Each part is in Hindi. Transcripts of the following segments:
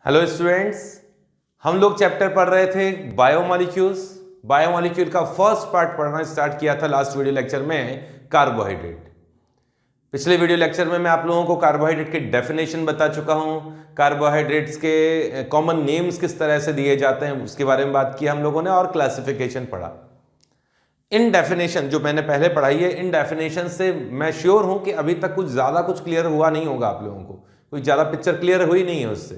हेलो स्टूडेंट्स, हम लोग चैप्टर पढ़ रहे थे बायोमोलिक्यूल्स। बायोमोलिक्यूल का फर्स्ट पार्ट पढ़ना स्टार्ट किया था लास्ट वीडियो लेक्चर में कार्बोहाइड्रेट। पिछले वीडियो लेक्चर में मैं आप लोगों को कार्बोहाइड्रेट की डेफिनेशन बता चुका हूं। कार्बोहाइड्रेट्स के कॉमन नेम्स किस तरह से दिए जाते हैं उसके बारे में बात की हम लोगों ने, और क्लासिफिकेशन पढ़ा। इन डेफिनेशन जो मैंने पहले पढ़ाई है, इन डेफिनेशन से मैं श्योर हूं कि अभी तक कुछ ज़्यादा कुछ क्लियर हुआ नहीं होगा आप लोगों को, कोई ज़्यादा पिक्चर क्लियर हुई नहीं है उससे,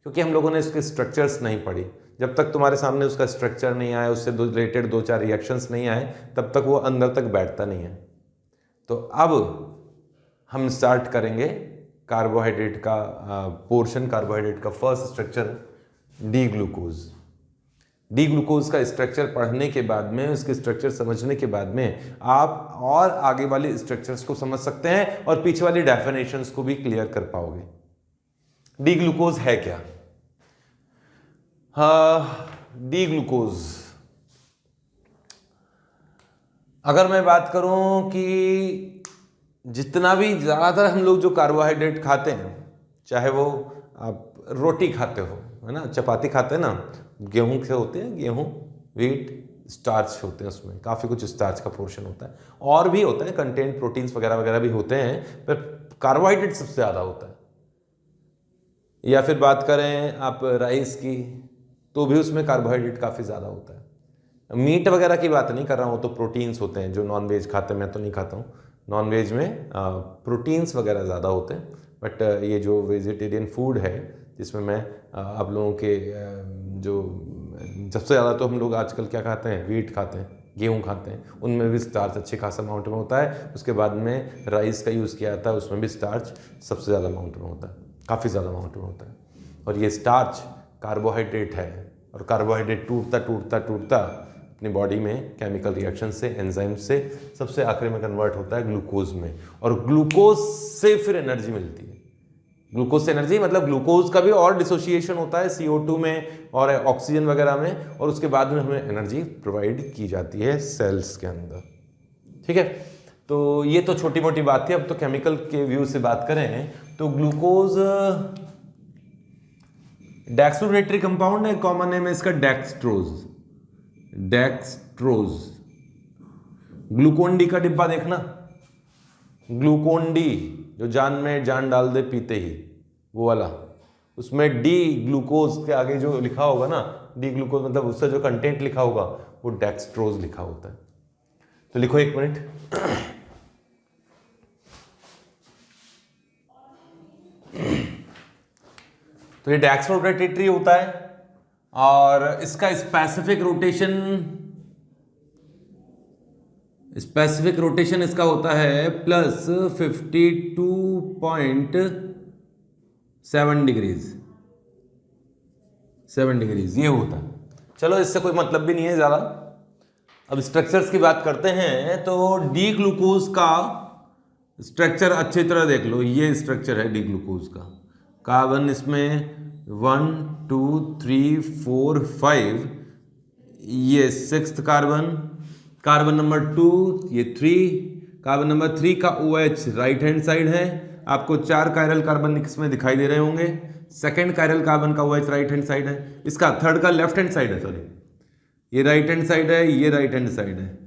क्योंकि हम लोगों ने इसके स्ट्रक्चर्स नहीं पढ़ी। जब तक तुम्हारे सामने उसका स्ट्रक्चर नहीं आया, उससे रिलेटेड दो चार रिएक्शंस नहीं आए, तब तक वो अंदर तक बैठता नहीं है। तो अब हम स्टार्ट करेंगे कार्बोहाइड्रेट का पोर्शन। कार्बोहाइड्रेट का first structure D glucose. D glucose का स्ट्रक्चर पढ़ने के बाद में, उसके स्ट्रक्चर समझने के बाद में आप और आगे वाले स्ट्रक्चर्स को समझ सकते हैं और पीछे वाली डेफिनेशंस को भी क्लियर कर पाओगे। डी ग्लूकोज है क्या? डी ग्लूकोज, अगर मैं बात करूं कि जितना भी ज़्यादातर हम लोग जो कार्बोहाइड्रेट खाते हैं, चाहे वो आप रोटी खाते हो, है ना, चपाती खाते हैं ना, गेहूं से होते हैं, गेहूं, व्हीट, स्टार्च होते हैं, उसमें काफ़ी कुछ स्टार्च का पोर्शन होता है, और भी होता है कंटेंट, प्रोटीन्स वगैरह वगैरह भी होते हैं, पर कार्बोहाइड्रेट सबसे ज़्यादा होता है। या फिर बात करें आप राइस की, तो भी उसमें कार्बोहाइड्रेट काफ़ी ज़्यादा होता है। मीट वगैरह की बात नहीं कर रहा हूँ, तो प्रोटीन्स होते हैं जो नॉन वेज खाते हैं, मैं तो नहीं खाता हूँ। नॉन वेज में प्रोटीन्स वगैरह ज़्यादा होते हैं, बट ये जो वेजिटेरियन फूड है जिसमें मैं आप लोगों के जो सबसे ज़्यादा तो हम लोग आजकल क्या खाते हैं, व्हीट खाते हैं, गेहूँ खाते हैं, उनमें भी स्टार्च अच्छे खासा अमाउंट में होता है। उसके बाद में राइस का यूज़ किया जाता है, उसमें भी स्टार्च सबसे ज़्यादा अमाउंट में होता है, काफ़ी ज़्यादा अमाउंट में होता है। और ये स्टार्च कार्बोहाइड्रेट है, और कार्बोहाइड्रेट टूटता टूटता टूटता अपनी बॉडी में केमिकल रिएक्शन से, एंजाइम से सबसे आखिर में कन्वर्ट होता है ग्लूकोज में, और ग्लूकोज से फिर एनर्जी मिलती है। ग्लूकोज से एनर्जी मतलब ग्लूकोज का भी और डिसोसिएशन होता है CO2 में और ऑक्सीजन वगैरह में, और उसके बाद में हमें एनर्जी प्रोवाइड की जाती है सेल्स के अंदर। ठीक है, तो ये तो छोटी मोटी बात थी। अब तो केमिकल के व्यू से बात करें तो ग्लूकोज डेक्सोरेटरी कंपाउंड है, कॉमन नेम है इसका डेक्सट्रोज। डेक्सट्रोज, ग्लूकोन डी का डिब्बा देखना, ग्लूकोन डी जो जान में जान डाल दे पीते ही, वो वाला, उसमें डी ग्लूकोज के आगे जो लिखा होगा ना, डी ग्लूकोज मतलब उससे जो कंटेंट लिखा होगा वो डेक्सट्रोज लिखा होता है। तो लिखो एक मिनट। तो ये डेक्सोरोटेटरी होता है, और इसका स्पेसिफिक रोटेशन इसका होता है प्लस 52.7 डिग्रीज, 7 डिग्रीज ये होता है। चलो, इससे कोई मतलब भी नहीं है ज़्यादा। अब स्ट्रक्चर्स की बात करते हैं, तो डी ग्लूकोज का स्ट्रक्चर अच्छी तरह देख लो। ये स्ट्रक्चर है डी ग्लूकोज का। कार्बन इसमें 1 2 3 4 5, ये 6th कार्बन, कार्बन नंबर 2 ये 3, कार्बन नंबर 3 का OH राइट हैंड साइड है। आपको 4 कायरल कार्बन इसमें दिखाई दे रहे होंगे। सेकंड कायरल कार्बन का OH राइट हैंड साइड है, इसका थर्ड का लेफ्ट हैंड साइड है, सॉरी, ये राइट हैंड साइड है, ये राइट हैंड साइड है।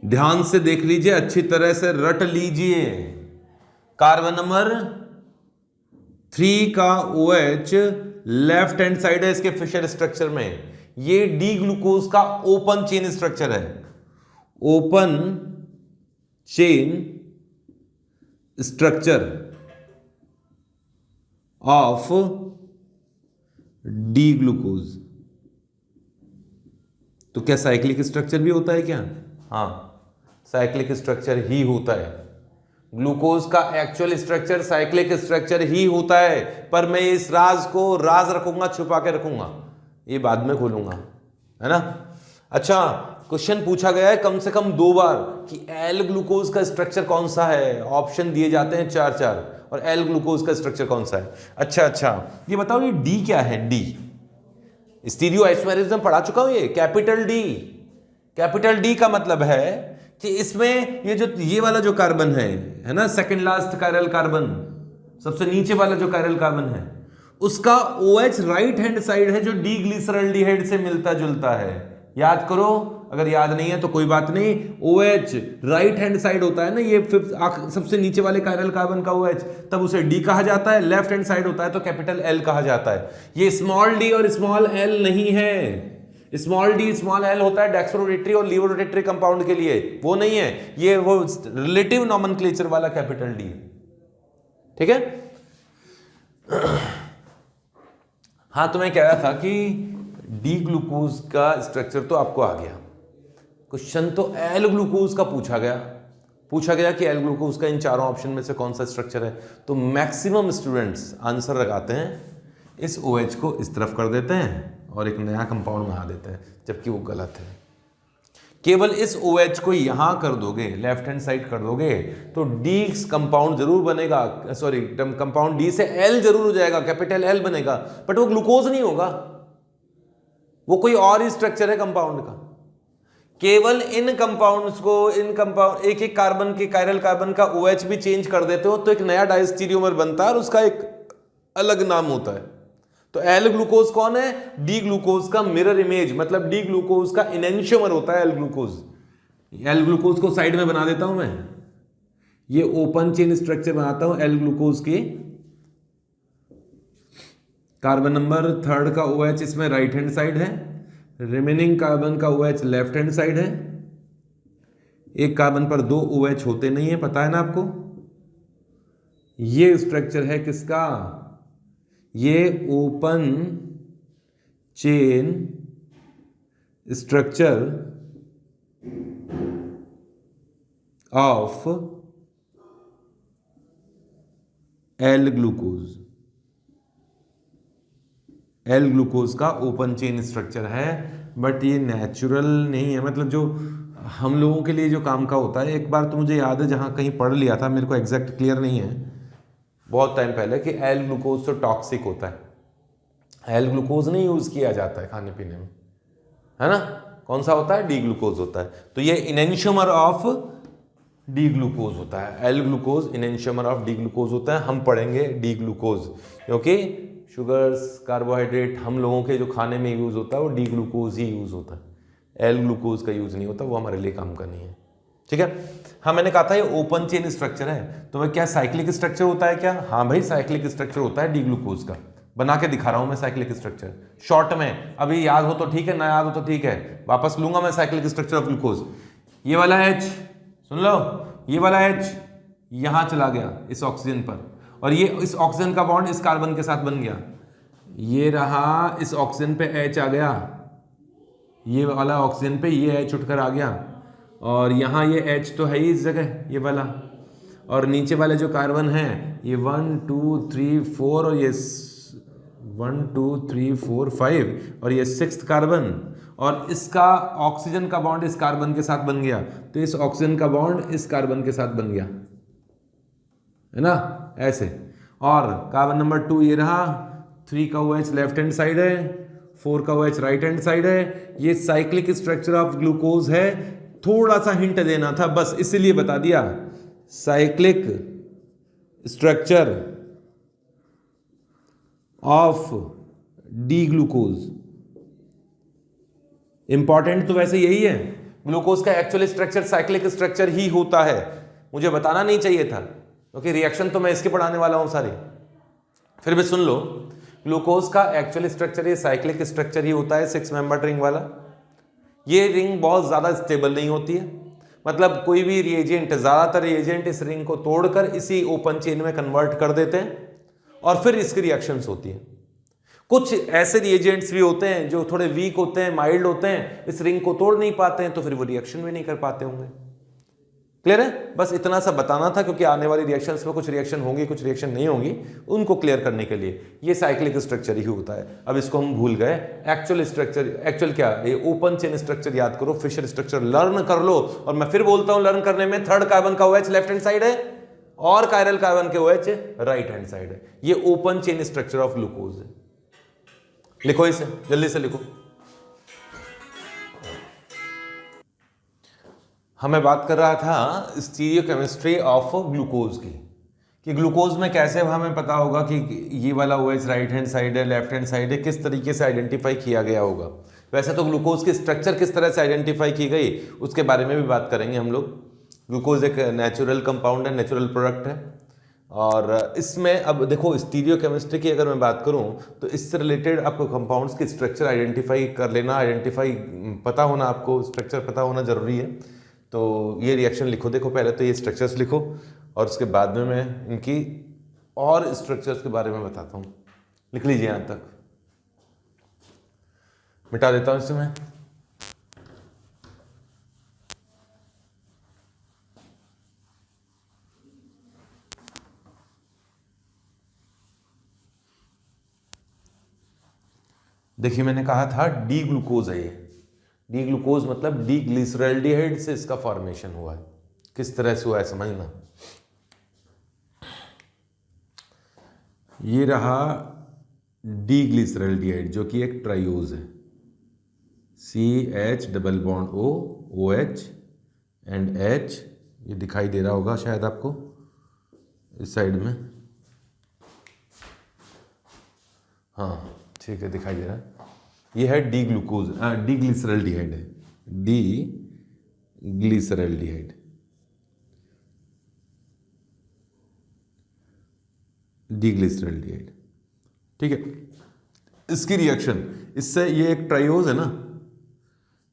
ध्यान से देख लीजिए, अच्छी तरह से रट लीजिए। कार्बन नंबर 3 का OH लेफ्ट हैंड साइड है इसके फिशर स्ट्रक्चर में। ये डी ग्लूकोज का ओपन चेन स्ट्रक्चर है, open chain structure of D glucose. तो क्या साइक्लिक स्ट्रक्चर भी होता है क्या? हाँ, साइक्लिक स्ट्रक्चर ही होता है। ग्लूकोज का एक्चुअल स्ट्रक्चर साइक्लिक स्ट्रक्चर ही होता है, पर मैं इस राज को राज रखूंगा, छुपा के रखूंगा, ये बाद में खोलूंगा, है ना। अच्छा, क्वेश्चन पूछा गया है कम से कम 2 बार कि एल ग्लूकोज का स्ट्रक्चर कौन सा है। ऑप्शन दिए जाते हैं 4-4, और एल ग्लूकोज का स्ट्रक्चर कौन सा है। अच्छा, ये बताओ ये डी क्या है? डी स्टीरियो आइसोमेरिज्म पढ़ा चुका हूं। ये कैपिटल डी का मतलब है कि इसमें ये वाला जो कार्बन है ना, सेकंड लास्ट कायरल कार्बन, सबसे नीचे वाला जो कायरल कार्बन है, उसका OH राइट हैंड साइड है जो डी ग्लिसरॉल्डिहाइड से मिलता जुलता है। याद करो, अगर याद नहीं है तो कोई बात नहीं, OH राइट हैंड साइड होता है ना, ये सबसे नीचे वाले कायरल कार्बन का OH, तब उसे D कहा जाता है। लेफ्ट हैंड साइड होता है तो कैपिटल L कहा जाता है। ये स्मॉल d और स्मॉल l नहीं है। स्मॉल d स्मॉल l होता है डेक्सट्रोरोटेटरी और लीवोरोटेटरी कंपाउंड के लिए, वो नहीं है। ये वो रिलेटिव नॉमेनक्लेचर वाला कैपिटल D, ठीक है। हाँ, तो मैं कह रहा था कि डी ग्लूकोज का स्ट्रक्चर तो आपको आ गया। क्वेश्चन तो एल ग्लूकोज का पूछा गया कि एल ग्लूकोज का इन चारों ऑप्शन में से कौन सा स्ट्रक्चर है। तो मैक्सिमम स्टूडेंट्स आंसर लगाते हैं, इस OH को इस तरफ कर देते हैं और एक नया कंपाउंड बना देते हैं, जबकि वो गलत है। केवल इस OH को यहां कर दोगे, लेफ्ट हैंड साइड कर दोगे, तो D कंपाउंड जरूर बनेगा, सॉरी कंपाउंड D से L जरूर हो जाएगा, कैपिटल L बनेगा, बट वो ग्लूकोज नहीं होगा, वो कोई और ही स्ट्रक्चर है कंपाउंड का। केवल इन कंपाउंड्स को, इन कंपाउंड एक एक कार्बन के कायरल कार्बन का OH भी चेंज कर देते हो तो एक नया डायस्टीरियोमर बनता है और उसका एक अलग नाम होता है। तो एल ग्लूकोज कौन है? डी ग्लूकोज का मिरर इमेज, मतलब डी ग्लूकोज का इनेंशियोमर होता है एल ग्लूकोज। एल ग्लूकोज को साइड में बना देता हूं मैं, ये ओपन चेन स्ट्रक्चर बनाता हूं एल ग्लूकोज की। कार्बन नंबर 3 का OH इसमें राइट हैंड साइड है, रिमेनिंग कार्बन का OH लेफ्ट हैंड साइड है। एक कार्बन पर 2 OH होते नहीं है, पता है ना आपको। ये स्ट्रक्चर है किसका? ये open chain structure of L glucose. L glucose का ओपन चेन स्ट्रक्चर है, बट ये नेचुरल नहीं है, मतलब जो हम लोगों के लिए जो काम का होता है। एक बार तो मुझे याद है जहां कहीं पढ़ लिया था, मेरे को एग्जैक्ट क्लियर नहीं है, बहुत टाइम पहले, कि एल ग्लूकोज तो टॉक्सिक होता है। एल ग्लूकोज नहीं यूज किया जाता है खाने पीने में, है ना। कौन सा होता है? डी ग्लूकोज होता है। तो ये इनेंशियोमर ऑफ डी ग्लूकोज होता है, L glucose enantiomer of D glucose होता है। हम पढ़ेंगे डी ग्लूकोज, क्योंकि शुगर्स कार्बोहाइड्रेट हम लोगों के जो खाने में यूज होता है वो डी ग्लूकोज ही यूज होता है, एल ग्लूकोज का यूज नहीं होता, वो हमारे लिए काम का नहीं है, ठीक है। हाँ, मैंने कहा था ये ओपन चेन स्ट्रक्चर है, तो मैं क्या साइक्लिक स्ट्रक्चर होता है क्या? हाँ भाई, साइक्लिक स्ट्रक्चर होता है डी ग्लूकोज का। बना के दिखा रहा हूं मैं साइक्लिक स्ट्रक्चर शॉर्ट में, अभी याद हो तो ठीक है, ना याद हो तो ठीक है, वापस लूंगा मैं साइक्लिक स्ट्रक्चर ऑफ ग्लूकोज। ये वाला H सुन लो, ये वाला H यहां चला गया इस ऑक्सीजन पर, और ये इस ऑक्सीजन का बॉन्ड इस कार्बन के साथ बन गया। ये रहा, इस ऑक्सीजन पे H आ गया, ये वाला ऑक्सीजन पे ये H उठकर आ गया, और यहाँ ये H तो है ही इस जगह, ये वाला, और नीचे वाले जो कार्बन हैं ये 1 2 3 4 और ये 1 2 3 4 5 और ये 6th कार्बन, और इसका ऑक्सीजन का बॉन्ड इस कार्बन के साथ बन गया, तो इस ऑक्सीजन का बॉन्ड इस कार्बन के साथ बन गया, है ना, ऐसे। और कार्बन नंबर 2 ये रहा, 3 का OH लेफ्ट हैंड साइड है, 4 का OH राइट हैंड साइड है। ये साइक्लिक स्ट्रक्चर ऑफ ग्लूकोज है, थोड़ा सा हिंट देना था बस, इसीलिए बता दिया। Cyclic structure of D glucose, important तो वैसे यही है, ग्लूकोज का एक्चुअल स्ट्रक्चर साइक्लिक स्ट्रक्चर ही होता है। मुझे बताना नहीं चाहिए था, क्योंकि रिएक्शन तो मैं इसके पढ़ाने वाला हूं सारी, फिर भी सुन लो। ग्लूकोज का एक्चुअल स्ट्रक्चर ये साइक्लिक स्ट्रक्चर ही होता है, 6 मेंबर रिंग वाला। ये रिंग बहुत ज़्यादा स्टेबल नहीं होती है, मतलब कोई भी रिएजेंट, ज़्यादातर रिएजेंट इस रिंग को तोड़कर इसी ओपन चेन में कन्वर्ट कर देते हैं और फिर इसकी रिएक्शंस होती हैं। कुछ ऐसे रिएजेंट्स भी होते हैं जो थोड़े वीक होते हैं, माइल्ड होते हैं, इस रिंग को तोड़ नहीं पाते हैं, तो फिर वो रिएक्शन भी नहीं कर पाते होंगे। क्लियर है? बस इतना सा बताना था, क्योंकि आने वाली रिएक्शंस में कुछ रिएक्शन होंगी, कुछ रिएक्शन नहीं होंगी, उनको क्लियर करने के लिए ये साइक्लिक स्ट्रक्चर ही होता है। अब इसको हम भूल गए, एक्चुअल स्ट्रक्चर, एक्चुअल क्या, ये ओपन चेन स्ट्रक्चर याद करो, फिशर स्ट्रक्चर लर्न कर लो। और मैं फिर बोलता हूं, लर्न करने में 3rd कार्बन का OH लेफ्ट हैंड साइड है और कायरल कार्बन के OH राइट हैंड साइड है। ये open chain structure of glucose है। लिखो इसे, जल्दी से लिखो। हमें बात कर रहा था स्टीरियोकेमिस्ट्री ऑफ ग्लूकोज की, कि ग्लूकोज में कैसे हमें पता होगा कि ये वाला OH राइट हैंड साइड है, लेफ्ट हैंड साइड है, किस तरीके से आइडेंटिफाई किया गया होगा। वैसे तो ग्लूकोज की स्ट्रक्चर किस तरह से आइडेंटिफाई की गई उसके बारे में भी बात करेंगे हम लोग। ग्लूकोज एक नेचुरल कंपाउंड है, नेचुरल प्रोडक्ट है, और इसमें अब देखो स्टीरियोकेमिस्ट्री की अगर मैं बात करूं तो इससे रिलेटेड आपको कंपाउंड्स की स्ट्रक्चर आइडेंटिफाई कर लेना, पता होना, आपको स्ट्रक्चर पता होना जरूरी है। तो ये रिएक्शन लिखो, देखो पहले तो ये स्ट्रक्चर्स लिखो और उसके बाद में मैं इनकी और स्ट्रक्चर्स के बारे में बताता हूँ। लिख लीजिए, यहाँ तक मिटा देता हूँ इसे मैं। देखिए मैंने कहा था डी ग्लूकोज है ये। डी ग्लूकोज मतलब डी ग्लिसरॉल्डिहाइड से इसका फॉर्मेशन हुआ है। किस तरह से हुआ है समझना। ये रहा डी ग्लिसरॉल्डिहाइड जो कि एक ट्राइयोज है, CH double bond O OH and H। ये दिखाई दे रहा होगा शायद आपको इस साइड में, हाँ ठीक है दिखाई दे रहा है। ये है डी ग्लूकोज, डी ग्लिसरॉल्डिहाइड है, डी ग्लिसरॉल्डिहाइड, डी ग्लिसरॉल्डिहाइड, ठीक है। इसकी रिएक्शन इससे, ये एक ट्राइयोज है ना,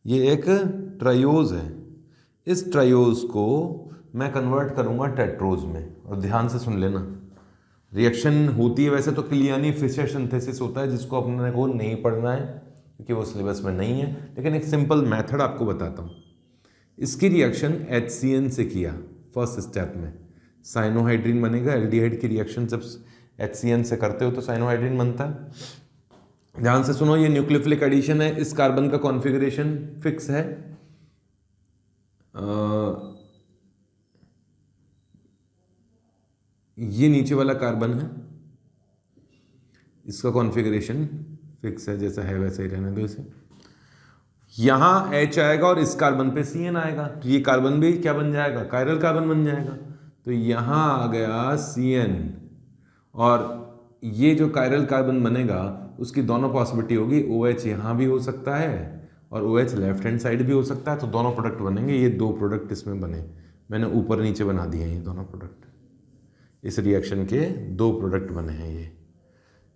ये एक ट्राइयोज है। इस ट्राइयोज को मैं कन्वर्ट करूंगा टेट्रोज में, और ध्यान से सुन लेना। रिएक्शन होती है वैसे तो क्लियानी फिशर सिंथेसिस होता है, जिसको अपने को नहीं पढ़ना है क्योंकि वो सिलेबस में नहीं है, लेकिन एक सिंपल मेथड आपको बताता हूँ। इसकी रिएक्शन HCN से किया फर्स्ट स्टेप में, साइनोहाइड्रीन बनेगा। एल्डिहाइड की रिएक्शन जब HCN से करते हो तो साइनोहाइड्रीन बनता है। ध्यान से सुनो, ये न्यूक्लियोफिलिक एडिशन है। इस कार्बन का कॉन्फ़िगरेशन फिक्स है, ये नीचे वाला कार्बन है, इसका कॉन्फ़िगरेशन फिक्स है, जैसा है वैसा ही रहने दो इसे। यहां H आएगा और इस कार्बन पे CN आएगा, तो ये कार्बन भी क्या बन जाएगा, कायरल कार्बन बन जाएगा। तो यहां आ गया CN, और ये जो कायरल कार्बन बनेगा उसकी दोनों पॉसिबिलिटी होगी, OH यहां भी हो सकता है और OH लेफ्ट हैंड साइड भी हो सकता है, तो दोनों प्रोडक्ट बनेंगे। ये दो प्रोडक्ट इसमें बने, मैंने ऊपर नीचे बना दिए हैं ये दोनों प्रोडक्ट। इस रिएक्शन के दो प्रोडक्ट बने हैं। ये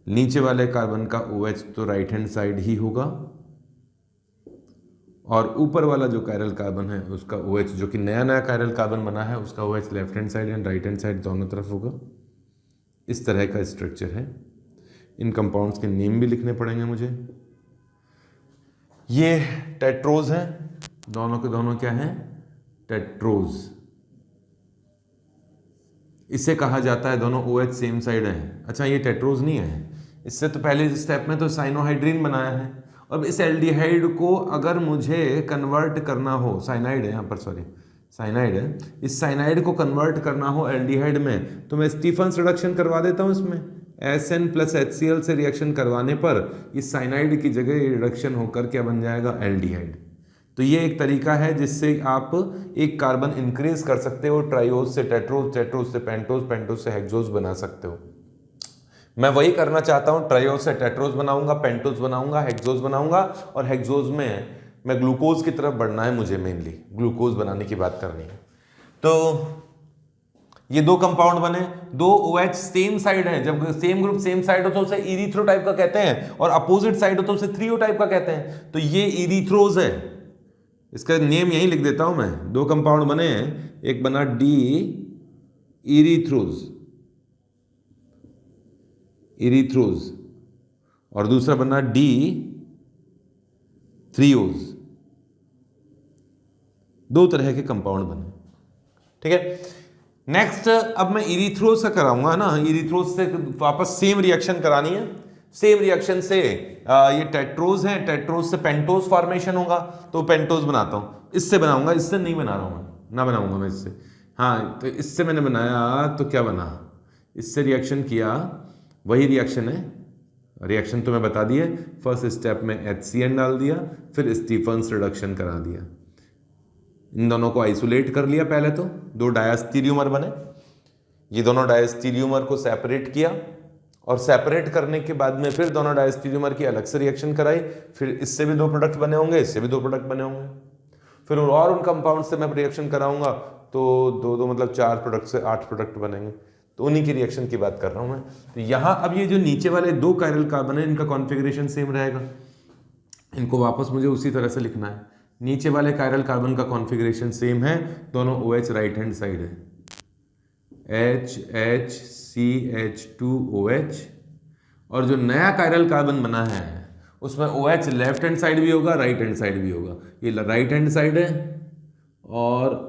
नीचे वाले कार्बन का OH तो राइट हैंड साइड ही होगा, और ऊपर वाला जो कायरल कार्बन है उसका OH, जो कि नया नया कायरल कार्बन बना है, उसका OH left hand side and right hand side दोनों तरफ होगा। इस तरह का स्ट्रक्चर है। इन कंपाउंड्स के नेम भी लिखने पड़ेंगे मुझे। ये टेट्रोज हैं, दोनों के दोनों क्या हैं, टेट्रोज। इसे कहा जाता है, दोनों OH सेम साइड है। अच्छा ये टेट्रोज नहीं है, इससे तो पहले स्टेप में तो साइनोहाइड्रीन बनाया है। अब इस एल्डिहाइड को अगर मुझे कन्वर्ट करना हो, साइनाइड है यहाँ पर, सॉरी साइनाइड है, इस साइनाइड को कन्वर्ट करना हो एल्डिहाइड में, तो मैं स्टीफन्स रिडक्शन करवा देता हूँ इसमें। SN + HCl से रिएक्शन करवाने पर इस साइनाइड की जगह रिडक्शन होकर क्या बन जाएगा, एल्डिहाइड। तो ये एक तरीका है जिससे आप एक कार्बन इंक्रीज कर सकते हो, ट्राइयोज से टेट्रोज, टेट्रोज से पेंटोज, पेंटोज से हेक्सोज बना सकते हो। मैं वही करना चाहता हूँ, ट्राइयोज से टेट्रोज बनाऊंगा, पेंटोज बनाऊंगा, हेक्सोज बनाऊंगा, और हेक्सोज में मैं ग्लूकोज की तरफ बढ़ना है, मुझे मेनली ग्लूकोज बनाने की बात करनी है। तो ये दो कंपाउंड बने, दो OH सेम साइड है। जब सेम ग्रुप सेम साइड हो तो उसे इरीथ्रो टाइप का कहते हैं, और अपोजिट साइड हो तो उसे थ्रियो टाइप का कहते हैं। तो ये इरीथ्रोज है, इसका नेम यही लिख देता हूं मैं। दो कंपाउंड बने हैं, एक बना डी इरीथ्रोज, इरीथ्रोज, और दूसरा बना डी थ्रियोज। दो तरह के कंपाउंड बने, ठीक है। नेक्स्ट अब मैं इरीथ्रोज का कराऊंगा ना, इरीथ्रोज से वापस सेम रिएक्शन करानी है। सेम रिएक्शन से ये टेट्रोज है, टेट्रोज से पेंटोज फॉर्मेशन होगा, तो पेंटोज बनाता हूं। इससे बनाऊंगा, इससे नहीं बना रहा हूं मैं, ना बनाऊंगा मैं इससे। हाँ तो इससे मैंने बनाया तो क्या बना, इससे रिएक्शन किया, वही रिएक्शन है। रिएक्शन तो मैं बता दिए, फर्स्ट स्टेप में HCN डाल दिया, फिर स्टीफन्स रिडक्शन करा दिया। इन दोनों को आइसोलेट कर लिया पहले तो, दो डायस्टीरियोमर बने। ये दोनों डायस्टीरियोमर को सेपरेट किया और सेपरेट करने के बाद में फिर दोनों डायस्टीरियोमर की अलग से रिएक्शन कराई, फिर इससे भी 2 प्रोडक्ट बने होंगे, इससे भी 2 प्रोडक्ट बने होंगे, फिर और उन कंपाउंड से मैं रिएक्शन कराऊंगा तो 2 मतलब 4 प्रोडक्ट से 8 प्रोडक्ट बनेंगे। तो उन्हीं की रिएक्शन की बात कर रहा हूं मैं। तो यहाँ अब ये जो नीचे वाले 2 कायरल कार्बन है इनका कॉन्फ़िगरेशन सेम रहेगा, इनको वापस मुझे उसी तरह से लिखना है। नीचे वाले कायरल कार्बन का कॉन्फ़िगरेशन सेम है, दोनों OH राइट हैंड साइड है, HHCH2OH, और जो नया कायरल कार्बन बना है उसमें OH लेफ्ट हैंड साइड भी होगा, राइट हैंड साइड भी होगा। ये राइट हैंड साइड है और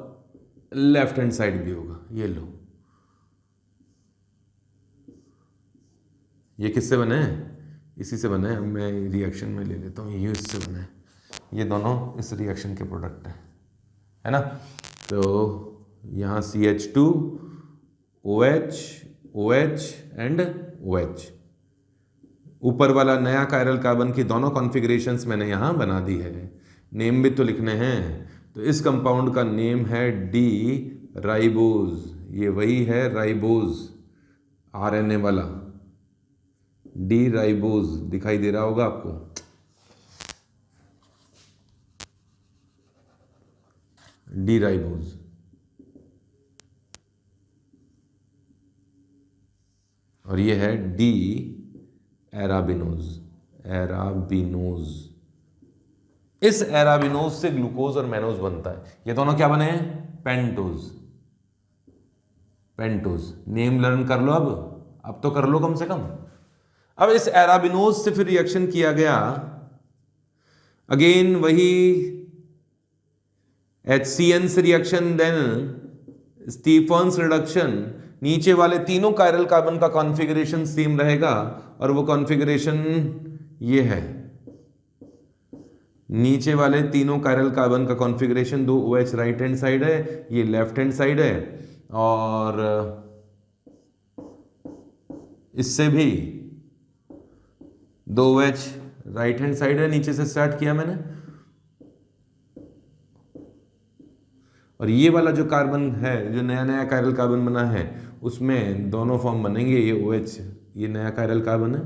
लेफ्ट हैंड साइड भी होगा। ये लो, ये किससे बने हैं? इसी से बने हैं। मैं रिएक्शन में ले लेता हूँ, ये इससे बने हैं। ये दोनों इस रिएक्शन के प्रोडक्ट हैं, है ना। तो यहाँ CH2 OH OH and OH, ऊपर वाला नया कायरल कार्बन की दोनों कॉन्फ़िगरेशंस मैंने यहाँ बना दी है। नेम भी तो लिखने हैं, तो इस कंपाउंड का नेम है डी राइबोज। ये वही है राइबोज, RNA वाला डी राइबोज, दिखाई दे रहा होगा आपको। डी राइबोज, और ये है डी एराबिनोज। एराबिनोज, इस एराबिनोज से ग्लूकोज और मैनोज बनता है। ये दोनों क्या बने हैं? पेंटोज। पेंटोज नेम लर्न कर लो, अब तो कर लो कम से कम। अब इस एराबिनोज से फिर रिएक्शन किया गया, अगेन वही HCN से रिएक्शन, देन स्टीफन्स रिडक्शन। नीचे वाले तीनों कायरल कार्बन का कॉन्फ़िगरेशन सेम रहेगा, और वो कॉन्फ़िगरेशन ये है। नीचे वाले तीनों कायरल कार्बन का configuration 2 OH right hand side है, ये लेफ्ट हैंड साइड है, और इससे भी 2 OH राइट हैंड साइड है। नीचे से स्टार्ट किया मैंने, और ये वाला जो कार्बन है, जो नया नया कायरल कार्बन बना है, उसमें दोनों फॉर्म बनेंगे। ये OH, ये नया कायरल कार्बन है,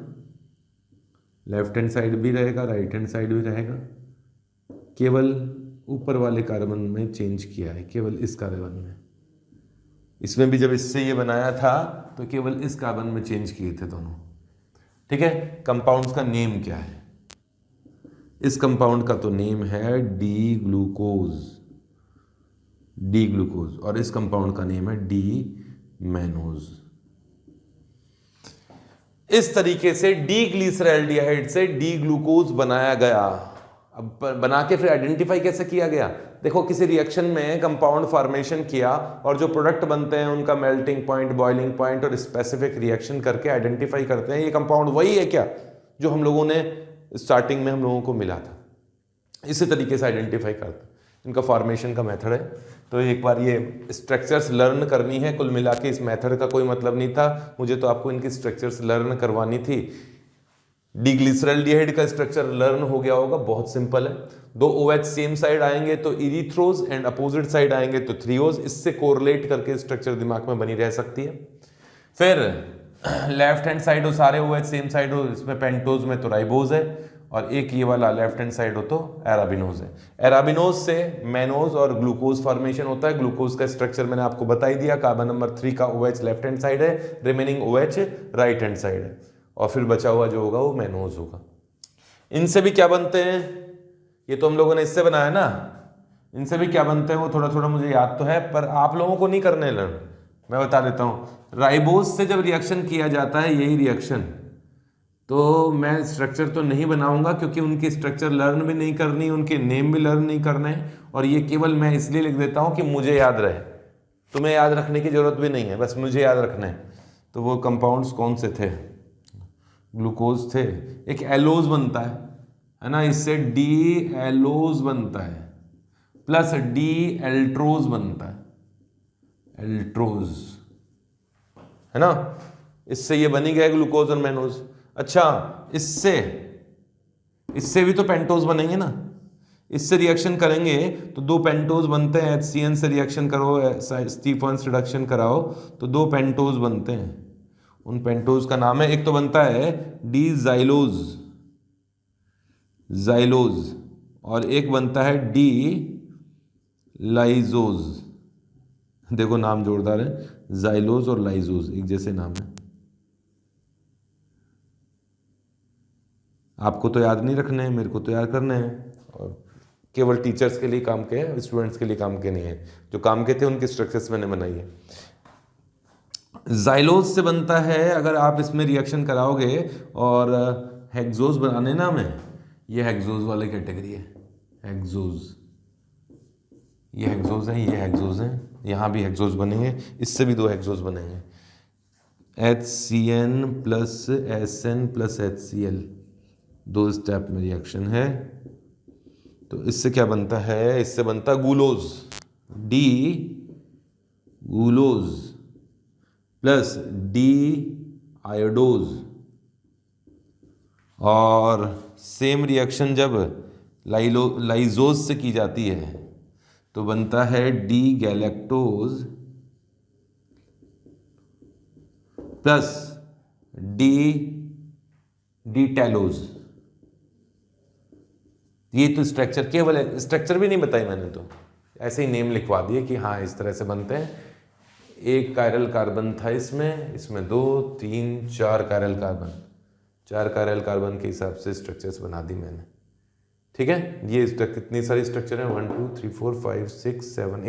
लेफ्ट हैंड साइड भी रहेगा, राइट हैंड साइड भी रहेगा। केवल ऊपर वाले कार्बन में चेंज किया है, केवल इस कार्बन में। इसमें भी जब इससे ये बनाया था तो केवल इस कार्बन में चेंज किए थे दोनों। ठीक है, कंपाउंड्स का नेम क्या है? इस कंपाउंड का तो नेम है डी ग्लूकोज, डी ग्लूकोज, और इस कंपाउंड का नेम है डी मैनोज। इस तरीके से डी ग्लिसरैल्डिहाइड से डी ग्लूकोज बनाया गया। अब बना के फिर आइडेंटिफाई कैसे किया गया? देखो, किसी रिएक्शन में कंपाउंड फॉर्मेशन किया और जो प्रोडक्ट बनते हैं उनका मेल्टिंग पॉइंट, बॉइलिंग पॉइंट और स्पेसिफिक रिएक्शन करके आइडेंटिफाई करते हैं ये कंपाउंड वही है क्या जो हम लोगों ने स्टार्टिंग में हम लोगों को मिला था। इसी तरीके से आइडेंटिफाई करते हैं, इनका फॉर्मेशन का मेथड है। तो एक बार ये स्ट्रक्चर्स लर्न करनी है। कुल मिला के इस मेथड का कोई मतलब नहीं था, मुझे तो आपको इनकी स्ट्रक्चर्स लर्न करवानी थी। डिग्लिसरैल्डिहाइड का स्ट्रक्चर लर्न हो गया होगा, बहुत सिंपल है। 2 OH सेम साइड आएंगे तो इरीथ्रोज, एंड अपोजिट साइड आएंगे तो थ्रियोज। इससे कोरिलेट करके स्ट्रक्चर दिमाग में बनी रह सकती है। फिर लेफ्ट हैंड साइड हो सारे OH सेम साइड हो, इसमें पेंटोज में तो राइबोज है, और एक ये वाला लेफ्ट हैंड साइड हो तो एराबिनोज है। एराबिनोज से मैनोज और ग्लूकोज फॉर्मेशन होता है। ग्लूकोज का स्ट्रक्चर मैंने आपको बता ही दिया, कार्बन नंबर 3 का OH लेफ्ट हैंड साइड है, remaining OH right hand side है, और फिर बचा हुआ जो होगा वो मैनोज होगा। इनसे भी क्या बनते हैं? ये तो हम लोगों ने इससे बनाया ना, इनसे भी क्या बनते हैं वो थोड़ा थोड़ा मुझे याद तो है, पर आप लोगों को नहीं करने लर्न, मैं बता देता हूँ। राइबोज से जब रिएक्शन किया जाता है, यही रिएक्शन, तो मैं स्ट्रक्चर तो नहीं बनाऊंगा क्योंकि उनकी स्ट्रक्चर लर्न भी नहीं करनी, उनके नेम भी लर्न नहीं करने, और ये केवल मैं इसलिए लिख देता हूँ कि मुझे याद रहे। तुम्हें याद रखने की जरूरत भी नहीं है, बस मुझे याद रखना है। तो वो कंपाउंड्स कौन से थे? ग्लूकोज थे, एक एलोज बनता है ना, इससे डी एलोज बनता है, प्लस डी एल्ट्रोज बनता है, एल्ट्रोज, है ना। इससे ये बनी गया ग्लूकोज और मैनोज। अच्छा, इससे भी तो पेंटोज बनेंगे ना, इससे रिएक्शन करेंगे तो 2 पेंटोज बनते हैं। HCN से रिएक्शन करो, स्टीफन्स रिडक्शन कराओ तो 2 पेंटोज बनते हैं। उन पेंटोज का नाम है, एक तो बनता है डी जाइलोज और एक बनता है डी लाइजोज। देखो नाम जोरदार है, जाइलोज और लाइजोज एक जैसे नाम है। आपको तो याद नहीं रखने हैं, मेरे को तो याद करने हैं, और केवल टीचर्स के लिए काम के हैं, स्टूडेंट्स के लिए काम के नहीं है। जो काम के थे उनके स्ट्रक्चर्स मैंने बनाई है। जाइलोज से बनता है, अगर आप इसमें रिएक्शन कराओगे और हेक्सोज बनाने ना में, ये हेक्सोज वाली कैटेगरी है। हेक्सोज, ये हेक्सोज है, ये हेक्सोज है, यहाँ भी हेक्सोज बनेंगे, इससे भी 2 हेक्सोज बनेंगे। HCN plus SN plus HCl 2 step में रिएक्शन है। तो इससे क्या बनता है, इससे बनता गुलोज, डी गुलोज प्लस डी आयोडोज। और सेम रिएक्शन जब लाइजोज से की जाती है तो बनता है डी गैलेक्टोज प्लस डी टैलोज। ये तो स्ट्रक्चर, केवल स्ट्रक्चर भी नहीं बताई मैंने, तो ऐसे ही नेम लिखवा दिए कि हाँ इस तरह से बनते हैं। एक कायरल कार्बन था इसमें 2 3 4 कायरल कार्बन, 4 कायरल कार्बन के हिसाब से स्ट्रक्चर्स बना दी मैंने। ठीक है, ये कितनी सारी स्ट्रक्चर है, 1 2 3 4 5 6 7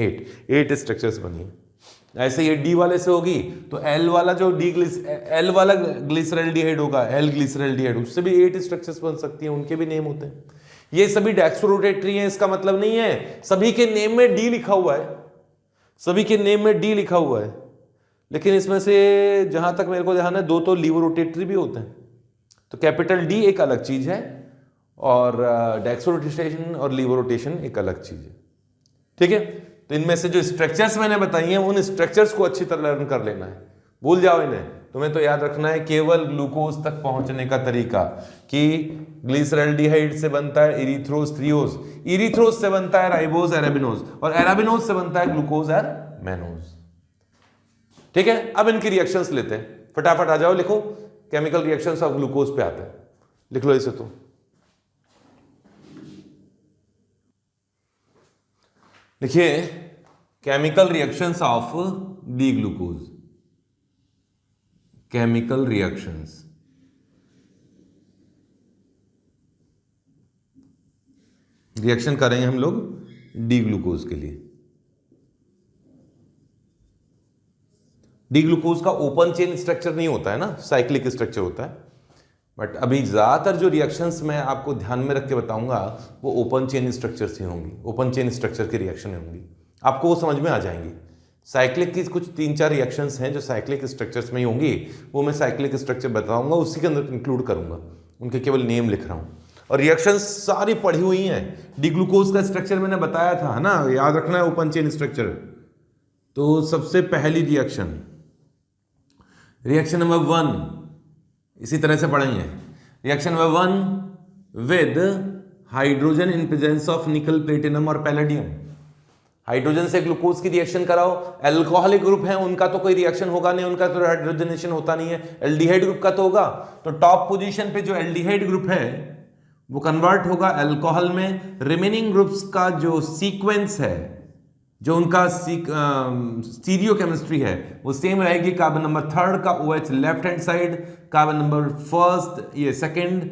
8 स्ट्रक्चर्स बनी है। ऐसे ये डी वाले से होगी तो एल वाला जो एल वाला ग्लिसरॉल्डिहाइड होगा, एल ग्लिसरॉल्डिहाइड, उससे भी 8 स्ट्रक्चर्स बन सकती हैं, उनके भी नेम होते हैं। ये सभी डेक्सोरोटेटरी हैं, इसका मतलब नहीं है सभी के नेम में डी लिखा हुआ है, सभी के नेम में डी लिखा हुआ है, लेकिन इसमें से जहां तक मेरे को ध्यान है 2 तो लीवर रोटेटरी भी होते हैं। तो कैपिटल डी एक अलग चीज है और डेक्सोरोटेशन और लीवर रोटेशन एक अलग चीज है। ठीक है, तो इनमें से जो स्ट्रक्चर्स मैंने बताई हैं उन स्ट्रक्चर्स को अच्छी तरह लर्न कर लेना है, भूल जाओ इन्हें। तुम्हें तो याद रखना है केवल ग्लूकोज तक पहुंचने का तरीका, कि ग्लिसरॉल्डिहाइड से बनता है इरिथ्रोज थ्रियोज, इरिथ्रोज से बनता है राइबोज एराबिनोज, और एराबिनोज से बनता है ग्लूकोज मैनोज। ठीक है, अब इनकी रिएक्शंस लेते हैं, फटाफट आ जाओ, लिखो केमिकल रिएक्शंस ऑफ ग्लूकोज पे आते हैं, लिख लो इसे। तो लिखिए chemical reactions of D glucose, chemical reactions. Reaction करेंगे हम लोग डी ग्लूकोज के लिए। डी ग्लूकोज का ओपन चेन स्ट्रक्चर नहीं होता है ना, साइक्लिक स्ट्रक्चर होता है। बट अभी ज्यादातर जो रिएक्शंस मैं आपको ध्यान में रख के बताऊंगा वो ओपन चेन स्ट्रक्चर से होंगी, ओपन चेन स्ट्रक्चर की रिएक्शन होंगी, आपको वो समझ में आ जाएंगी। साइक्लिक की कुछ 3-4 रिएक्शंस हैं जो साइक्लिक स्ट्रक्चर्स में ही होंगी, वो मैं साइक्लिक स्ट्रक्चर बताऊंगा, उसी के अंदर इंक्लूड करूंगा, उनके केवल नेम लिख रहा हूं। और रिएक्शंस सारी पढ़ी हुई हैं। डी ग्लूकोज का स्ट्रक्चर मैंने बताया था, है ना, याद रखना है ओपन चेन स्ट्रक्चर। तो सबसे पहली रिएक्शन, रिएक्शन नंबर 1 इसी तरह से पढ़ेंगे। Reaction number 1 with hydrogen in presence of निकल, प्लेटिनम और पैलेडियम। हाइड्रोजन से ग्लूकोज की रिएक्शन कराओ, एल्कोहलिक ग्रुप है उनका तो कोई रिएक्शन होगा नहीं, उनका तो हाइड्रोजनेशन होता नहीं है। एल्डिहाइड ग्रुप का तो होगा, तो टॉप पोजीशन पे जो एल्डिहाइड ग्रुप है वो कन्वर्ट होगा अल्कोहल में। रिमेनिंग ग्रुप्स का जो सीक्वेंस है, जो उनका स्टीरियो केमिस्ट्री है वो सेम रहेगी। कार्बन नंबर 3 का OH left hand side, carbon number 1 ये सेकंड,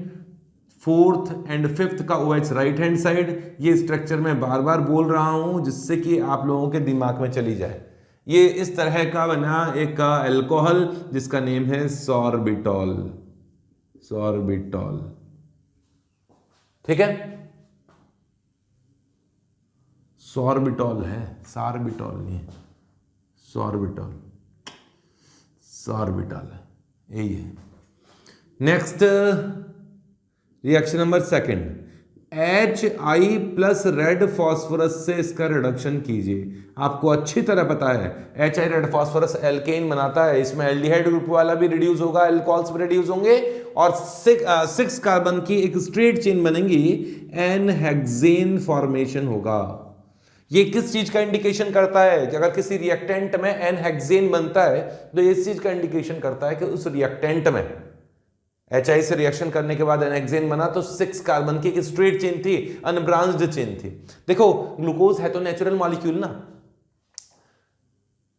4th एंड 5th का OH राइट हैंड साइड। ये स्ट्रक्चर मैं बार बार बोल रहा हूं जिससे कि आप लोगों के दिमाग में चली जाए। ये इस तरह का बना एक अल्कोहल जिसका नेम है सॉर्बिटॉल, सॉर्बिटॉल। ठीक है, सॉर्बिटॉल है, सार्बिटॉल नहीं है, सॉर्बिटॉल, सॉर्बिटॉल है, यही है। Next reaction number 2, HI plus red phosphorus से इसका रिडक्शन कीजिए। आपको अच्छी तरह पता है HI रेड फॉस्फोरस एल्केन बनाता है, इसमें एल्डिहाइड ग्रुप वाला भी रिड्यूस होगा, एल्कोहल्स भी रिड्यूस होंगे और 6 कार्बन की एक स्ट्रेट चेन बनेगी, एन हेक्सेन फॉर्मेशन होगा। ये किस चीज का इंडिकेशन करता है कि अगर किसी रिएक्टेंट में एन हेक्सेन बनता है तो ये इस चीज का इंडिकेशन करता है कि उस रिएक्टेंट में HI से रिएक्शन करने के बाद एन हेक्सेन बना तो 6 कार्बन की एक स्ट्रेट चेन थी, अनब्रांच्ड चेन थी। देखो ग्लूकोज है तो नेचुरल मॉलिक्यूल ना,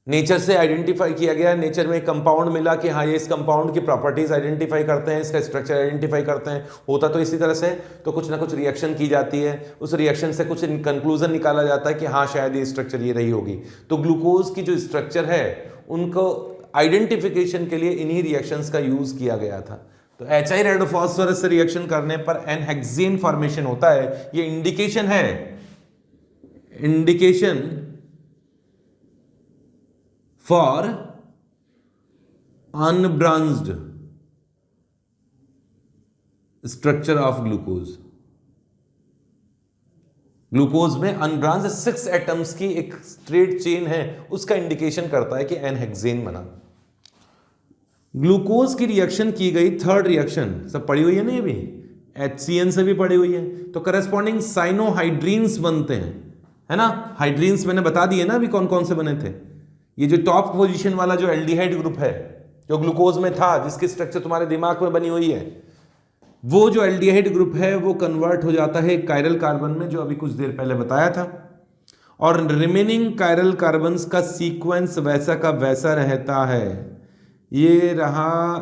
नेचर से आइडेंटिफाई किया गया, नेचर में कंपाउंड मिला कि हाँ ये इस कंपाउंड की प्रॉपर्टीज आइडेंटिफाई करते हैं, इसका स्ट्रक्चर आइडेंटिफाई करते हैं, होता तो इसी तरह से, तो कुछ ना कुछ रिएक्शन की जाती है, उस रिएक्शन से कुछ कंक्लूजन निकाला जाता है कि हाँ शायद ये स्ट्रक्चर ये रही होगी। तो ग्लूकोज की जो स्ट्रक्चर है उनको आइडेंटिफिकेशन के लिए इन्हीं रिएक्शंस का यूज किया गया था। तो HI रेड फॉस्फोरस से रिएक्शन करने पर एन हेक्सेन फॉर्मेशन होता है। ये इंडिकेशन है, indication for unbranched structure of glucose. Glucose में अनब्रांच्ड 6 एटम्स की एक स्ट्रेट चेन है, उसका इंडिकेशन करता है कि एन हेक्सेन बना। ग्लूकोज की रिएक्शन की गई थर्ड रिएक्शन सब पड़ी हुई है ना, ये भी HCN से भी पड़ी हुई है, तो करस्पॉन्डिंग साइनोहाइड्रीन्स बनते हैं, है ना। हाइड्रीन्स मैंने बता दिए ना अभी कौन कौन से बने थे। ये जो टॉप पोजीशन वाला जो एल्डिहाइड ग्रुप है जो ग्लूकोज में था, जिसकी स्ट्रक्चर तुम्हारे दिमाग में बनी हुई है, वो जो एल्डिहाइड ग्रुप है वो कन्वर्ट हो जाता है कायरल कार्बन में, जो अभी कुछ देर पहले बताया था, और रिमेनिंग कायरल कार्बन्स का सीक्वेंस वैसा का वैसा रहता है। ये रहा,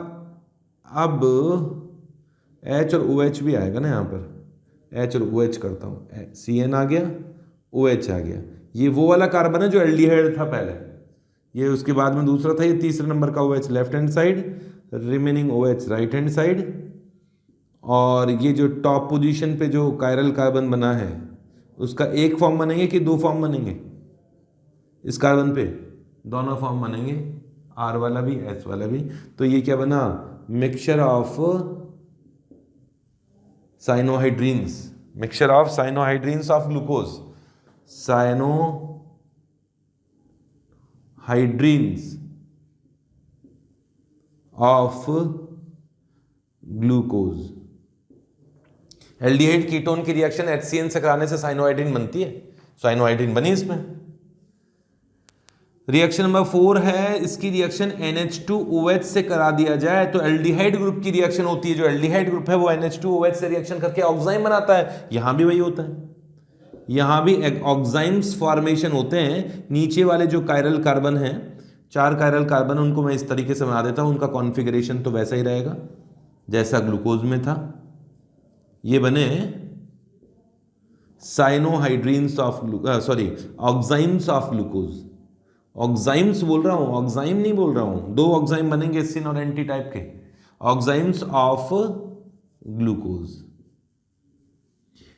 अब H और OH भी आएगा ना यहाँ पर, H और OH करता हूँ, CN आ गया, OH आ गया। ये वो वाला कार्बन है जो एल्डिहाइड था पहले, ये उसके बाद में दूसरा था, ये तीसरे नंबर का OH left hand side, remaining OH right hand side, और ये जो टॉप पोजीशन पे जो कायरल कार्बन बना है उसका एक फॉर्म बनेंगे कि दो फॉर्म बनेंगे? इस कार्बन पे दोनों फॉर्म बनेंगे, R वाला भी S वाला भी। तो ये क्या बना, mixture of cyanohydrins, mixture of cyanohydrins of glucose, cyanohydrins of glucose. Aldehyde ketone की रिएक्शन HCN से कराने से साइनोहाइड्रीन बनती है, साइनोहाइड्रीन बनी इसमें। रिएक्शन नंबर 4 है, इसकी रिएक्शन NH2OH से करा दिया जाए तो एल्डिहाइड ग्रुप की रिएक्शन होती है, जो एल्डिहाइड ग्रुप है वो NH2OH से रिएक्शन करके ऑक्साइम बनाता है। यहां भी वही होता है, यहां भी ऑक्साइम्स फॉर्मेशन होते हैं। नीचे वाले जो कायरल कार्बन हैं, 4 कायरल कार्बन, उनको मैं इस तरीके से बना देता हूं, उनका कॉन्फ़िगरेशन तो वैसा ही रहेगा जैसा ग्लूकोज में था। ये बने cyanohydrins of sorry oximes of glucose. Oximes बोल रहा हूं, ऑक्साइम नहीं बोल रहा हूं। 2 ऑक्साइम बनेंगे सिन और एंटी टाइप के, ऑक्साइम्स ऑफ ग्लूकोज।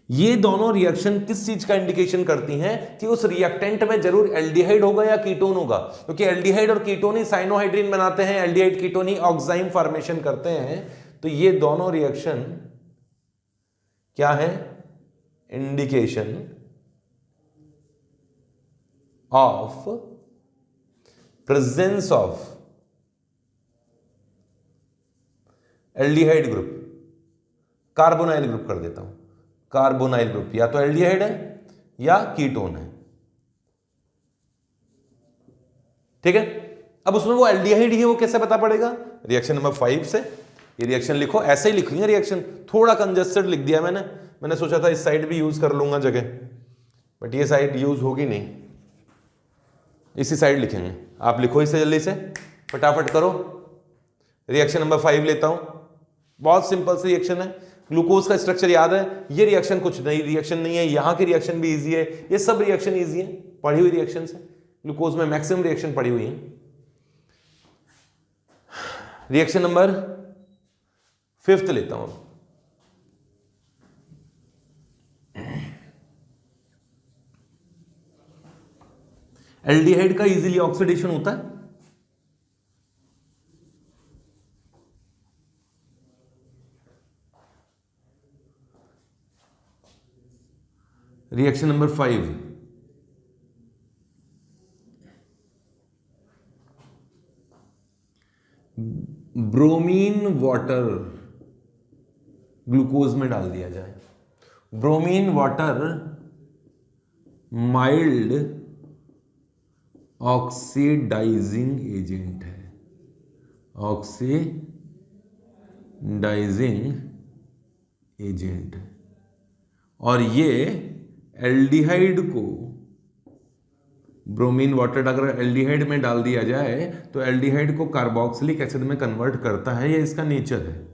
ये दोनों रिएक्शन किस चीज का इंडिकेशन करती हैं कि उस रिएक्टेंट में जरूर एल्डिहाइड होगा या कीटोन होगा, क्योंकि एल्डिहाइड और कीटोन ही साइनोहाइड्रीन बनाते हैं, एल्डिहाइड कीटोन ही ऑक्साइम फॉर्मेशन करते हैं। तो ये दोनों रिएक्शन क्या है, indication of presence of aldehyde group, carbonyl group कर देता हूं, कार्बोनाइल ग्रुप या तो एल्डिहाइड है या कीटोन है, ठीक है। अब उसमें वो एल्डिहाइड ही है, वो कैसे पता पड़ेगा? रिएक्शन नंबर 5 से ये रिएक्शन लिखो, ऐसे ही लिखेंगे रिएक्शन, थोड़ा कंजस्टेड लिख दिया मैंने सोचा था इस साइड भी यूज कर लूंगा जगह, बट ये साइड यूज होगी नहीं, इसी साइड लिखेंगे। आप लिखो इसे जल्दी से, फटाफट करो। रिएक्शन नंबर 5 लेता हूं, बहुत सिंपल सी रिएक्शन है, ग्लूकोज का स्ट्रक्चर याद है, ये रिएक्शन कुछ नई रिएक्शन नहीं है, यहां की रिएक्शन भी इजी है, ये सब रिएक्शन इजी है, पढ़ी हुई रिएक्शन है, ग्लूकोज में मैक्सिमम रिएक्शन पढ़ी हुई है। रिएक्शन नंबर 5 लेता हूं। एल्डिहाइड का इजीली ऑक्सीडेशन होता है, reaction number 5, bromine water glucose में डाल दिया जाए। Bromine water mild oxidising agent है, ऑक्सीडाइजिंग एजेंट है, और ये एल्डिहाइड को, ब्रोमीन वाटर अगर एल्डिहाइड में डाल दिया जाए तो एल्डिहाइड को कार्बोक्सिलिक एसिड में कन्वर्ट करता है, ये इसका नेचर है।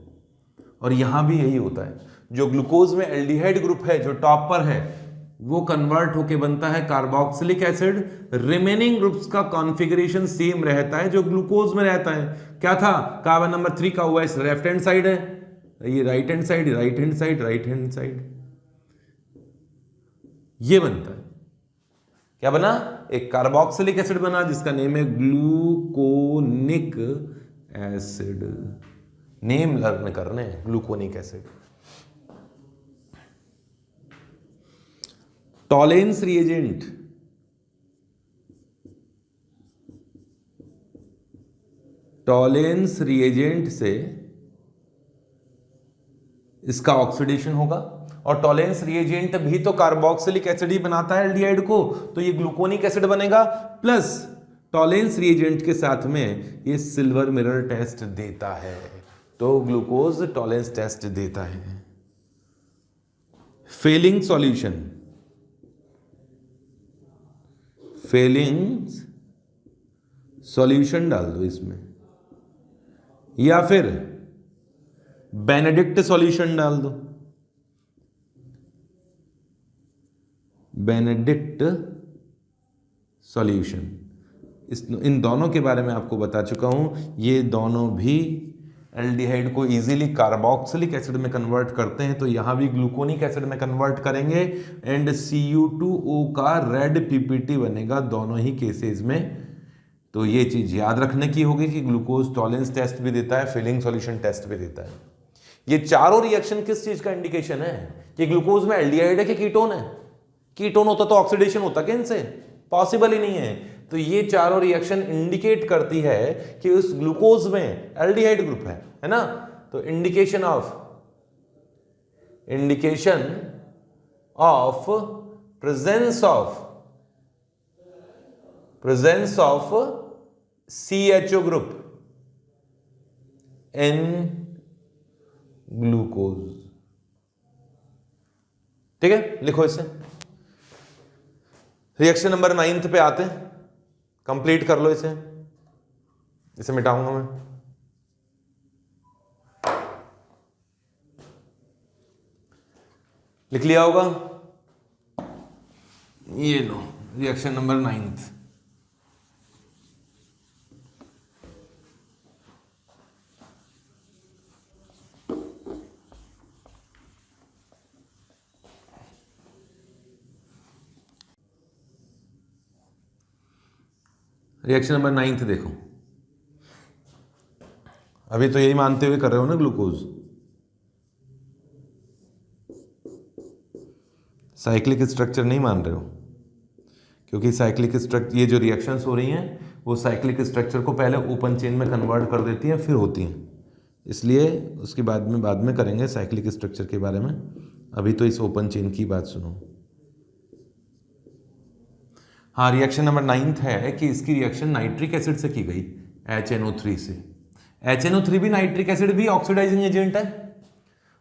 और यहां भी यही होता है, जो ग्लूकोज में एल्डिहाइड ग्रुप है जो टॉप पर है वो कन्वर्ट होके बनता है कार्बोक्सिलिक एसिड। रिमेनिंग ग्रुप्स का कॉन्फ़िगरेशन सेम रहता है जो ग्लूकोज में रहता है। क्या था, कार्बन नंबर 3 का OH लेफ्ट हैंड साइड है, ये right hand side, right hand side, right hand side, ये बनता है। क्या बना, एक कार्बोक्सिलिक एसिड बना जिसका नेम है ग्लूकोनिक एसिड। नेम लर्न करने, gluconic acid. Tollens reagent, Tollens reagent से इसका ऑक्सीडेशन होगा, और टॉलेंस रिएजेंट भी तो कार्बोक्सिलिक एसिड ही बनाता है एल्डिहाइड को, तो ये ग्लूकोनिक एसिड बनेगा। प्लस टॉलेंस रिएजेंट के साथ में ये सिल्वर मिरर टेस्ट देता है, तो ग्लूकोज टॉलेंस टेस्ट देता है। फेलिंग सॉल्यूशन, फेलिंग सॉल्यूशन डाल दो इसमें, या फिर बेनेडिक्ट सॉल्यूशन डाल दो, बेनेडिक्ट सॉल्यूशन। इन दोनों के बारे में आपको बता चुका हूं, ये दोनों भी एल्डिहाइड को इजीली कार्बोक्सिलिक एसिड में कन्वर्ट करते हैं, तो यहां भी ग्लूकोनिक एसिड में कन्वर्ट करेंगे एंड Cu2O का रेड पीपीटी बनेगा दोनों ही केसेस में। तो ये चीज याद रखने की होगी कि ग्लूकोज टॉलेंस टेस्ट भी देता है, फिलिंग सॉल्यूशन टेस्ट भी देता है। ये चारों रिएक्शन किस चीज का इंडिकेशन है कि ग्लूकोज में एल्डिहाइड है कि कीटोन है? कीटोन होता तो ऑक्सीडेशन होता क्या इनसे? पॉसिबल ही नहीं है। तो ये चारों रिएक्शन इंडिकेट करती है कि उस ग्लूकोज में एल्डिहाइड ग्रुप है ना। तो indication of presence of CHO group in glucose. ठीक है, लिखो इसे। रिएक्शन नंबर 9 पे आते हैं, कंप्लीट कर लो इसे मिटाऊंगा मैं। लिख लिया होगा, ये लो रिएक्शन नंबर 9। रिएक्शन नंबर 9 देखो, अभी तो यही मानते हुए कर रहे हो ना ग्लूकोज, साइक्लिक स्ट्रक्चर नहीं मान रहे हो, क्योंकि साइक्लिक स्ट्रक्चर, ये जो रिएक्शंस हो रही हैं वो साइक्लिक स्ट्रक्चर को पहले ओपन चेन में कन्वर्ट कर देती हैं फिर होती हैं, इसलिए उसके बाद में करेंगे साइक्लिक स्ट्रक्चर के बारे में। अभी तो इस ओपन चेन की बात सुनो। हाँ, रिएक्शन नंबर 9 है कि इसकी रिएक्शन नाइट्रिक एसिड से की गई, HNO3 से। HNO3 भी नाइट्रिक एसिड भी ऑक्सीडाइजिंग एजेंट है,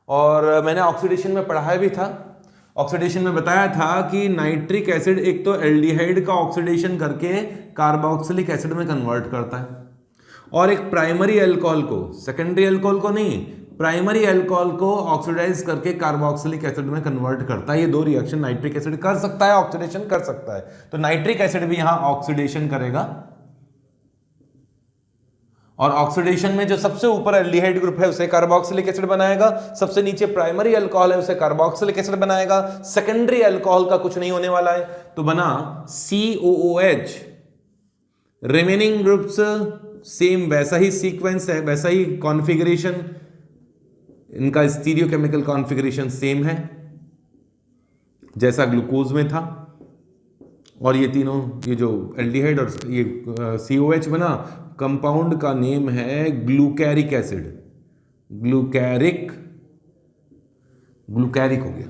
और मैंने ऑक्सीडेशन में पढ़ाया भी था। ऑक्सीडेशन में बताया था कि नाइट्रिक एसिड एक तो एल्डिहाइड का ऑक्सीडेशन करके कार्बोक्सिलिक एसिड में कन्वर्ट करता है, और एक प्राइमरी अल्कोहल को, सेकेंडरी अल्कोहल को नहीं, प्राइमरी अल्कोहल को ऑक्सीडाइज करके कार्बोक्सिलिक एसिड में कन्वर्ट करता है। ये दो रिएक्शन नाइट्रिक एसिड कर सकता है, ऑक्सीडेशन कर सकता है, तो नाइट्रिक एसिड भी यहां ऑक्सीडेशन करेगा। और ऑक्सीडेशन में जो सबसे ऊपर एल्डिहाइड ग्रुप है उसे कार्बोक्सिलिक एसिड बनाएगा, सबसे नीचे प्राइमरी अल्कोहल है उसे कार्बोक्सिलिक एसिड बनाएगा, सेकेंडरी अल्कोहल का कुछ नहीं होने वाला है, तो बना COOH। रिमेनिंग ग्रुप्स सेम, वैसा ही सीक्वेंस है, वैसा ही कॉन्फ़िगरेशन, इनका स्टीरियोकेमिकल कॉन्फ़िगरेशन सेम है जैसा ग्लूकोज में था। और ये तीनों, ये जो एल्डिहाइड और ये COH बना, कंपाउंड का नेम है ग्लूकैरिक एसिड, ग्लूकैरिक ग्लूकैरिक हो गया,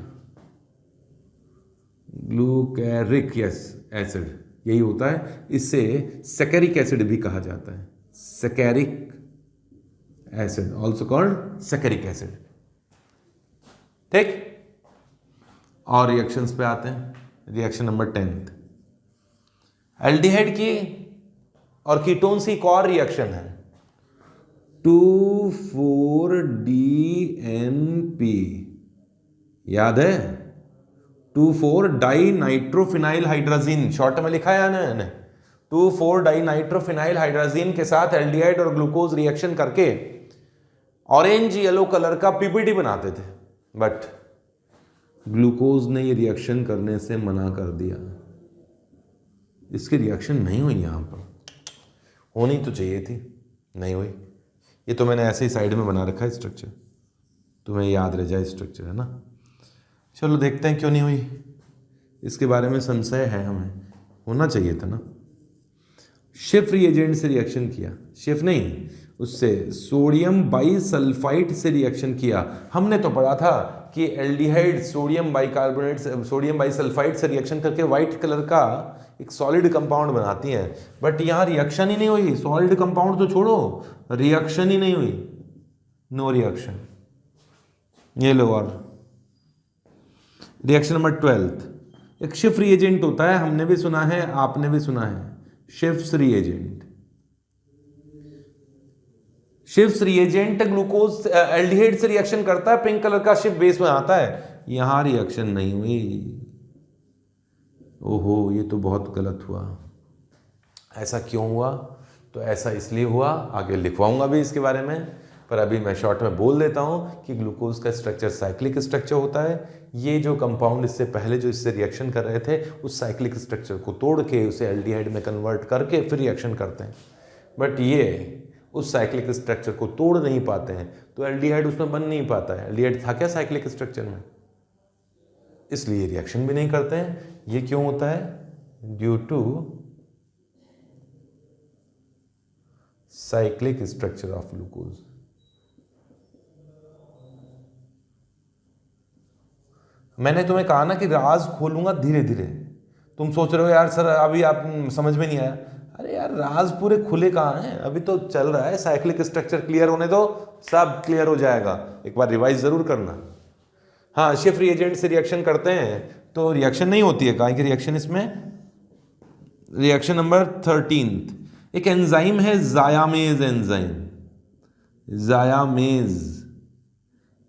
ग्लूकैरिक एसिड यही होता है। इससे सैकेरिक एसिड भी कहा जाता है, सैकेरिक एसिड ऑल्सो कॉल्ड सैकेरिक एसिड। ठीक, और रिएक्शंस पे आते हैं। रिएक्शन नंबर 10, एल्डिहाइड की और कीटोन्स की एक और रिएक्शन है, 2,4-DNP, याद है? 2,4-डाइनाइट्रोफिनाइल हाइड्राजीन, शॉर्ट में लिखा है ना, 2,4-डाइनाइट्रोफिनाइल हाइड्राजीन के साथ एल्डिहाइड और ग्लूकोज रिएक्शन करके ऑरेंज येलो कलर का पीपीटी बनाते थे, बट ग्लूकोज ने ये रिएक्शन करने से मना कर दिया। इसकी रिएक्शन नहीं हुई, यहां पर होनी तो चाहिए थी, नहीं हुई। ये तो मैंने ऐसे ही साइड में बना रखा है स्ट्रक्चर, तुम्हें याद रह जाए स्ट्रक्चर, है ना। चलो देखते हैं क्यों नहीं हुई, इसके बारे में संशय है हमें, होना चाहिए था ना। शिफ रिएजेंट से रिएक्शन किया, शिफ नहीं, उससे सोडियम बाइसल्फाइड से रिएक्शन किया। हमने तो पढ़ा था कि aldehyde sodium bicarbonate, sodium bisulphide से रिएक्शन करके व्हाइट कलर का एक सॉलिड कंपाउंड बनाती है, बट यहाँ रिएक्शन ही नहीं हुई। सॉलिड कंपाउंड तो छोड़ो, रिएक्शन ही नहीं हुई, नो रिएक्शन। ये लो, और रिएक्शन नंबर 12, एक शिफ रिएजेंट होता है, हमने भी सुना है, आपने भी सुना है, शिफ्स रिएजेंट। शिफ्स रिएजेंट ग्लूकोज एल्डिहाइड से रिएक्शन करता है, पिंक कलर का शिफ बेस में आता है, यहां रिएक्शन नहीं हुई। ओहो, ये तो बहुत गलत हुआ। ऐसा क्यों हुआ? तो ऐसा इसलिए हुआ, आगे लिखवाऊंगा भी इसके बारे में, पर अभी मैं शॉर्ट में बोल देता हूं कि ग्लूकोज का स्ट्रक्चर साइक्लिक स्ट्रक्चर होता है। ये जो कंपाउंड इससे पहले जो इससे रिएक्शन कर रहे थे, उस साइक्लिक स्ट्रक्चर को तोड़ के उसे एल्डिहाइड में कन्वर्ट करके फिर रिएक्शन करते हैं, बट ये उस साइक्लिक स्ट्रक्चर को तोड़ नहीं पाते हैं, तो एल्डिहाइड उसमें बन नहीं पाता है। एल्डिहाइड था क्या साइक्लिक स्ट्रक्चर में, इसलिए रिएक्शन भी नहीं करते हैं। ये क्यों होता है? Due to cyclic structure of glucose. मैंने तुम्हें कहा ना कि राज खोलूंगा धीरे धीरे। तुम सोच रहे हो यार सर अभी आप समझ में नहीं आया, अरे यार राज पूरे खुले कहाँ हैं, अभी तो चल रहा है, साइक्लिक स्ट्रक्चर क्लियर होने दो, सब क्लियर हो जाएगा। एक बार रिवाइज जरूर करना। हाँ, शिफ रिएजेंट से रिएक्शन करते हैं तो रिएक्शन नहीं होती है, कहाँ की रिएक्शन इसमें? रिएक्शन नंबर 13, एक एंजाइम है जायामेज एंजाइम, जायामेज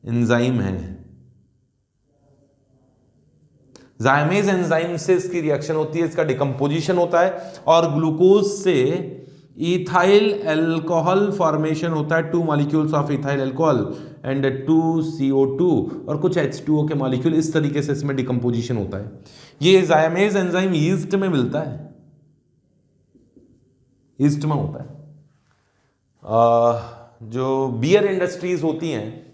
एंजाइम है। जायामेज एंजाइम से इसकी रिएक्शन होती है, इसका डिकम्पोजिशन होता है और ग्लूकोज से इथाइल अल्कोहल फॉर्मेशन होता है, 2 molecules of ethyl alcohol and 2 CO2 और कुछ H2O के मॉलिक्यूल, इस तरीके से इसमें डिकम्पोजिशन होता है। ये जायामेज एंजाइम यीस्ट में मिलता है, यीस्ट में होता है। जो बियर इंडस्ट्रीज होती हैं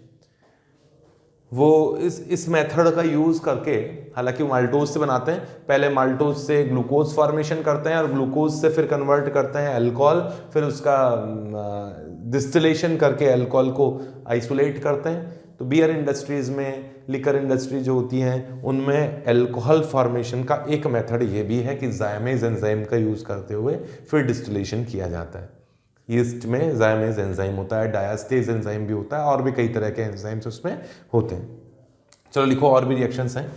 वो इस मेथड का यूज करके, हालांकि वो माल्टोज से बनाते हैं, पहले माल्टोज से ग्लूकोज फॉर्मेशन करते हैं और ग्लूकोज से फिर कन्वर्ट करते हैं अल्कोहल, फिर उसका डिस्टिलेशन करके अल्कोहल को आइसोलेट करते हैं। तो बियर इंडस्ट्रीज में, लिकर इंडस्ट्री जो होती हैं, उनमें अल्कोहल फॉर्मेशन का एक मेथड ये भी है कि जायामेज एंजाइम का यूज करते हुए फिर डिस्टिलेशन किया जाता है। यीस्ट में जायामेज एंजाइम होता है, डायास्टेज एंजाइम भी होता है, और भी कई तरह के एंजाइम्स उसमें होते हैं। चलो लिखो, और भी रिएक्शंस हैं,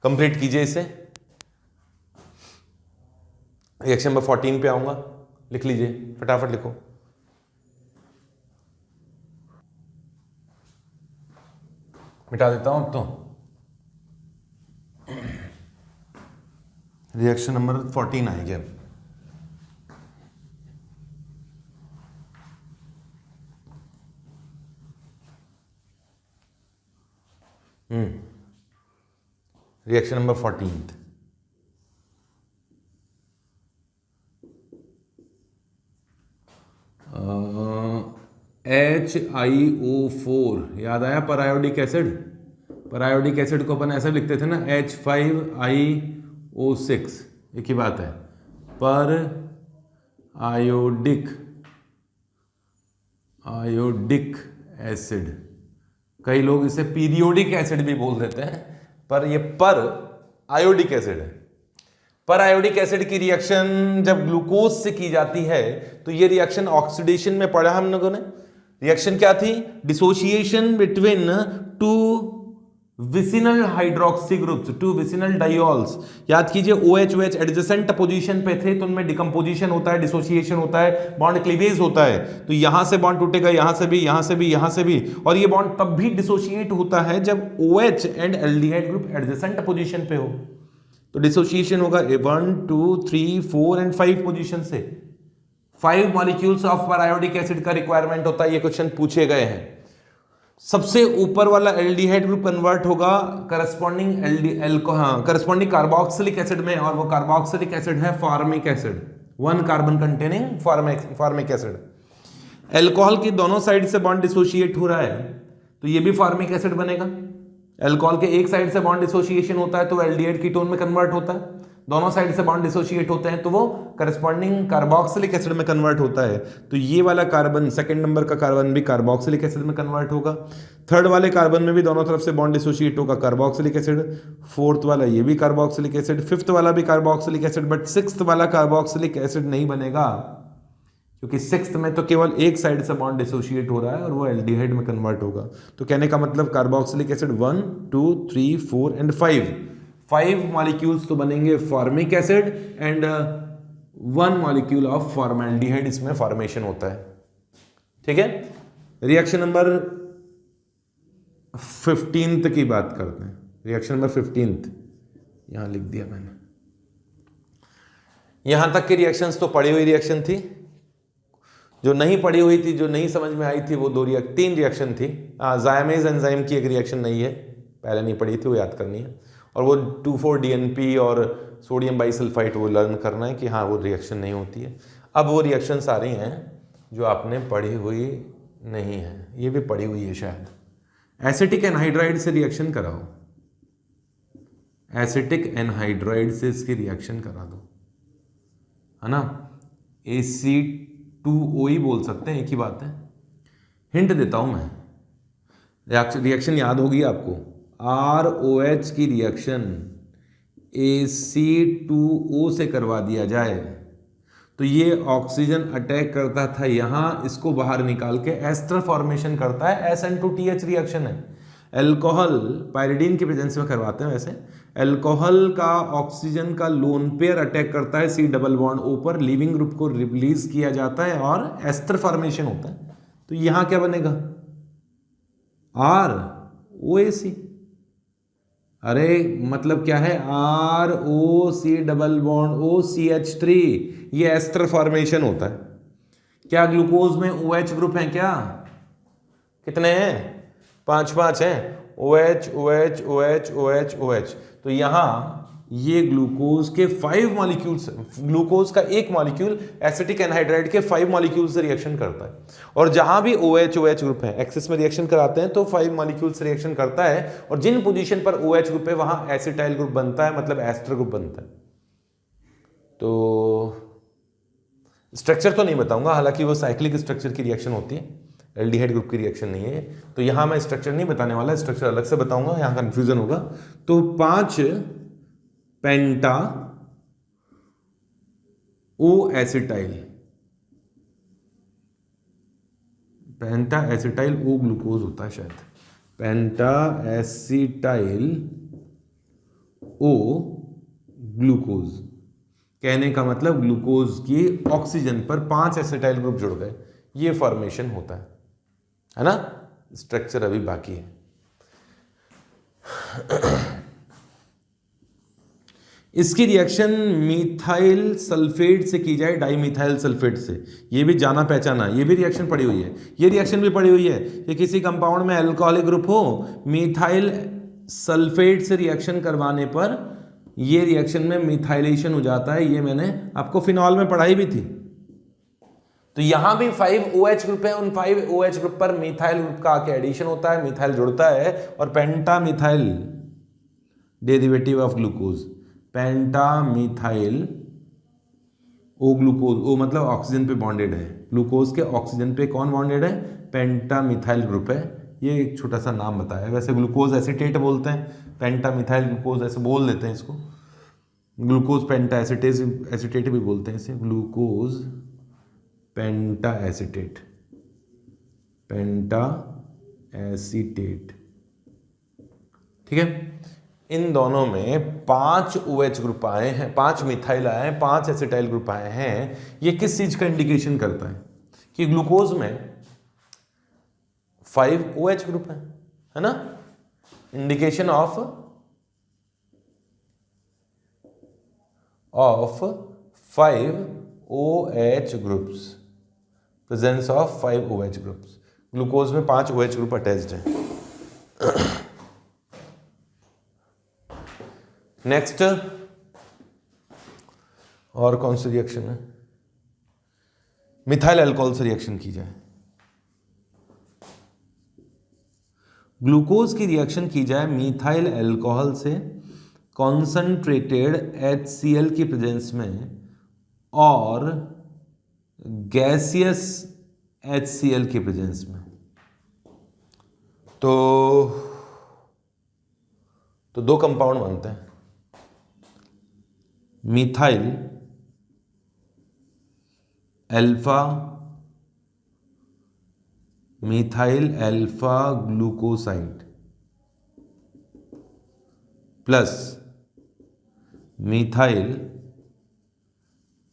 कंप्लीट कीजिए इसे। रिएक्शन नंबर 14 पे आऊंगा, लिख लीजिए, फटाफट लिखो। मिटा देता हूं अब तो। रिएक्शन नंबर 14 आएगी अब। रिएक्शन नंबर 14, HiO4, याद आया? परायोडिक एसिड, परायोडिक एसिड को अपन ऐसा लिखते थे ना, H5IO6, एक ही बात है, पर आयोडिक एसिड, कई लोग इसे पीरियोडिक एसिड भी बोल देते हैं, पर ये पर आयोडिक एसिड है। पर आयोडिक एसिड की रिएक्शन जब ग्लूकोज से की जाती है तो ये रिएक्शन ऑक्सीडेशन में पढ़ा हम लोगों ने। रिएक्शन क्या थी? Dissociation between two vicinal hydroxy groups, two vicinal diols. याद कीजिए OH OH एडजेसेंट पोजीशन पे थे तो उनमें डिकम्पोजिशन होता है, डिसोसिएशन होता है, बॉन्ड क्लीवेज होता है। तो यहां से बॉन्ड टूटेगा, यहां से भी, यहां से भी, यहां से भी, और ये बॉन्ड तब भी डिसोशिएट होता है जब OH and aldehyde group adjacent position पे हो। तो डिसोसिएशन होगा 1 2 3 4 एंड 5 पोजीशन से। 5 मॉलिक्यूल्स ऑफ पैरायोडिक एसिड का रिक्वायरमेंट होता है, ये क्वेश्चन पूछे गए हैं। सबसे ऊपर वाला एल्डिहाइड ग्रुप कन्वर्ट होगा करस्पॉन्डिंग कार्बोक्सिलिक एसिड में, और वो कार्बोक्सिलिक एसिड है formic acid, 1 carbon containing formic acid. Alcohol की दोनों साइड से बॉन्ड डिसोशिएट हो रहा है तो ये भी फॉर्मिक एसिड बनेगा। एल्कोहल के एक साइड से बॉन्ड डिसोसिएशन होता है तो एल्डिहाइड कीटोन में कन्वर्ट होता है, दोनों साइड से बॉन्ड डिसोशिएट होते हैं तो वो करस्पॉन्डिंग कार्बोक्सिलिक एसिड में कन्वर्ट होता है। तो ये वाला कार्बन, सेकंड नंबर का कार्बन भी कार्बोक्सिलिक एसिड में कन्वर्ट होगा। थर्ड वाले कार्बन में भी दोनों तरफ से बॉन्ड डिसोशिएट होगा, कार्बोक्सिलिक एसिड। फोर्थ वाला ये भी कार्बोक्सिलिक एसिड, फिफ्थ वाला भी कार्बोक्सिलिक एसिड, बट सिक्स्थ वाला कार्बोक्सिलिक एसिड नहीं बनेगा क्योंकि सिक्स्थ में तो केवल एक साइड से बॉन्ड डिसोशिएट हो रहा है और वो एल्डिहाइड में कन्वर्ट होगा। तो कहने का मतलब कार्बोक्सिलिक एसिड 1 2 3 4 एंड 5 मॉलिक्यूल्स तो बनेंगे formic acid and 1 molecule of formaldehyde इसमें फॉर्मेशन होता है। ठीक है, रिएक्शन नंबर 15 की बात करते हैं। रिएक्शन नंबर 15 यहां लिख दिया मैंने। यहां तक की रिएक्शंस तो पढ़ी हुई रिएक्शन थी, जो नहीं पढ़ी हुई थी, जो नहीं समझ में आई थी, वो 3 रिएक्शन थी। जायमेज एंजाइम की एक रिएक्शन नहीं है, पहले नहीं पढ़ी थी, वो याद करनी है। और वो 2,4-DNP और सोडियम बाइसल्फाइड वो लर्न करना है कि हाँ वो रिएक्शन नहीं होती है। अब वो रिएक्शंस आ रही हैं जो आपने पढ़ी हुई नहीं है, ये भी पढ़ी हुई है शायद। एसिटिक एनहाइड्राइड से रिएक्शन कराओ, एसिटिक एनहाइड्राइड से इसकी रिएक्शन करा दो, है ना। Ac2O बोल सकते हैं, एक ही बात है। हिंट देता हूं मैं, रिएक्शन याद होगी आपको। ROH की रिएक्शन Ac2O से करवा दिया जाए तो ये ऑक्सीजन अटैक करता था यहाँ, इसको बाहर निकाल के एस्टर फॉर्मेशन करता है, SN2TH रिएक्शन है। एल्कोहल पायरिडीन की प्रेजेंस में करवाते हैं। वैसे एल्कोहल का ऑक्सीजन का लोन पेयर अटैक करता है C डबल बॉन्ड O पर, लिविंग ग्रुप को रिलीज किया जाता है और एस्टर फॉर्मेशन होता है। तो यहाँ क्या बनेगा? ROAC। अरे मतलब क्या है? ROC डबल बॉन्ड OCH3, ये एस्टर फॉर्मेशन होता है। क्या ग्लूकोज में OH ग्रुप है क्या? कितने हैं? 5 हैं, OH OH OH OH OH। तो यहां ये ग्लूकोज के 5 मॉलिक्यूल्स, ग्लूकोज का एक मॉलिक्यूल एसिटिक एनहाइड्राइड के 5 मॉलिक्यूल से रिएक्शन करता है। और जहां भी OH OH ग्रुप है, एक्सेस में रिएक्शन कराते हैं तो 5 मॉलिक्यूल से रिएक्शन करता है, और जिन पोजीशन पर OH ग्रुप है वहां एसिटाइल ग्रुप बनता है, मतलब एस्टर ग्रुप बनता है। तो स्ट्रक्चर तो नहीं बताऊंगा, हालांकि वो साइक्लिक स्ट्रक्चर की रिएक्शन होती है, एल्डिहाइड ग्रुप की रिएक्शन नहीं है। तो यहां मैं स्ट्रक्चर नहीं बताने वाला, स्ट्रक्चर अलग से बताऊंगा, यहां कंफ्यूजन होगा। तो 5 पेंटा ओ एसिटाइल, पेंटा एसिटाइल ओ ग्लूकोज होता है शायद, पेंटा एसिटाइल ओ ग्लूकोज। कहने का मतलब ग्लूकोज की ऑक्सीजन पर 5 एसिटाइल ग्रुप जुड़ गए, ये फॉर्मेशन होता है ना। स्ट्रक्चर अभी बाकी है। इसकी रिएक्शन मिथाइल सल्फेट से की जाए डाइमिथाइल सल्फेट से, ये भी जाना पहचाना, ये भी रिएक्शन पड़ी हुई है। ये रिएक्शन भी पड़ी हुई है कि किसी कंपाउंड में अल्कोहलिक ग्रुप हो, मिथाइल सल्फेट से रिएक्शन करवाने पर ये रिएक्शन में मिथाइलेशन हो जाता है। ये मैंने आपको फिनॉल में पढ़ाई भी थी। तो यहां भी 5 OH ग्रुप है, उन 5 OH ग्रुप पर मिथाइल ग्रुप का आके एडिशन होता है, मिथाइल जुड़ता है और pentamethyl derivative of glucose, pentamethyl O glucose, O मतलब ऑक्सीजन पे बॉन्डेड है, ग्लूकोज के ऑक्सीजन पे कौन बॉन्डेड है? पेंटामिथाइल ग्रुप है, ये एक छोटा सा नाम बताया। वैसे ग्लूकोज एसीटेट बोलते हैं, पेंटा मिथाइल ग्लूकोज ऐसे बोल देते हैं इसको, ग्लूकोज पेंटा एसीटेट भी बोलते हैं इसे, ग्लूकोज पेंटा एसीटेट, पेंटा एसीटेट। ठीक है, इन दोनों में 5 OH ग्रुप आए हैं, 5 मिथाइल आए हैं, 5 एसिटाइल ग्रुप आए हैं। ये किस चीज का इंडिकेशन करता है कि ग्लूकोज में 5 OH ग्रुप है ना, indication of 5 OH groups, presence of 5 OH groups. Glucose में 5 OH ग्रुप अटैच्ड है। नेक्स्ट और कौन सी रिएक्शन है, मिथाइल अल्कोहल से रिएक्शन की जाए। ग्लूकोज की रिएक्शन की जाए मिथाइल अल्कोहल से कॉन्सनट्रेटेड HCl की प्रेजेंस में और गैसियस HCl की प्रेजेंस में, तो 2 कंपाउंड बनते हैं, methyl alpha glucoside plus methyl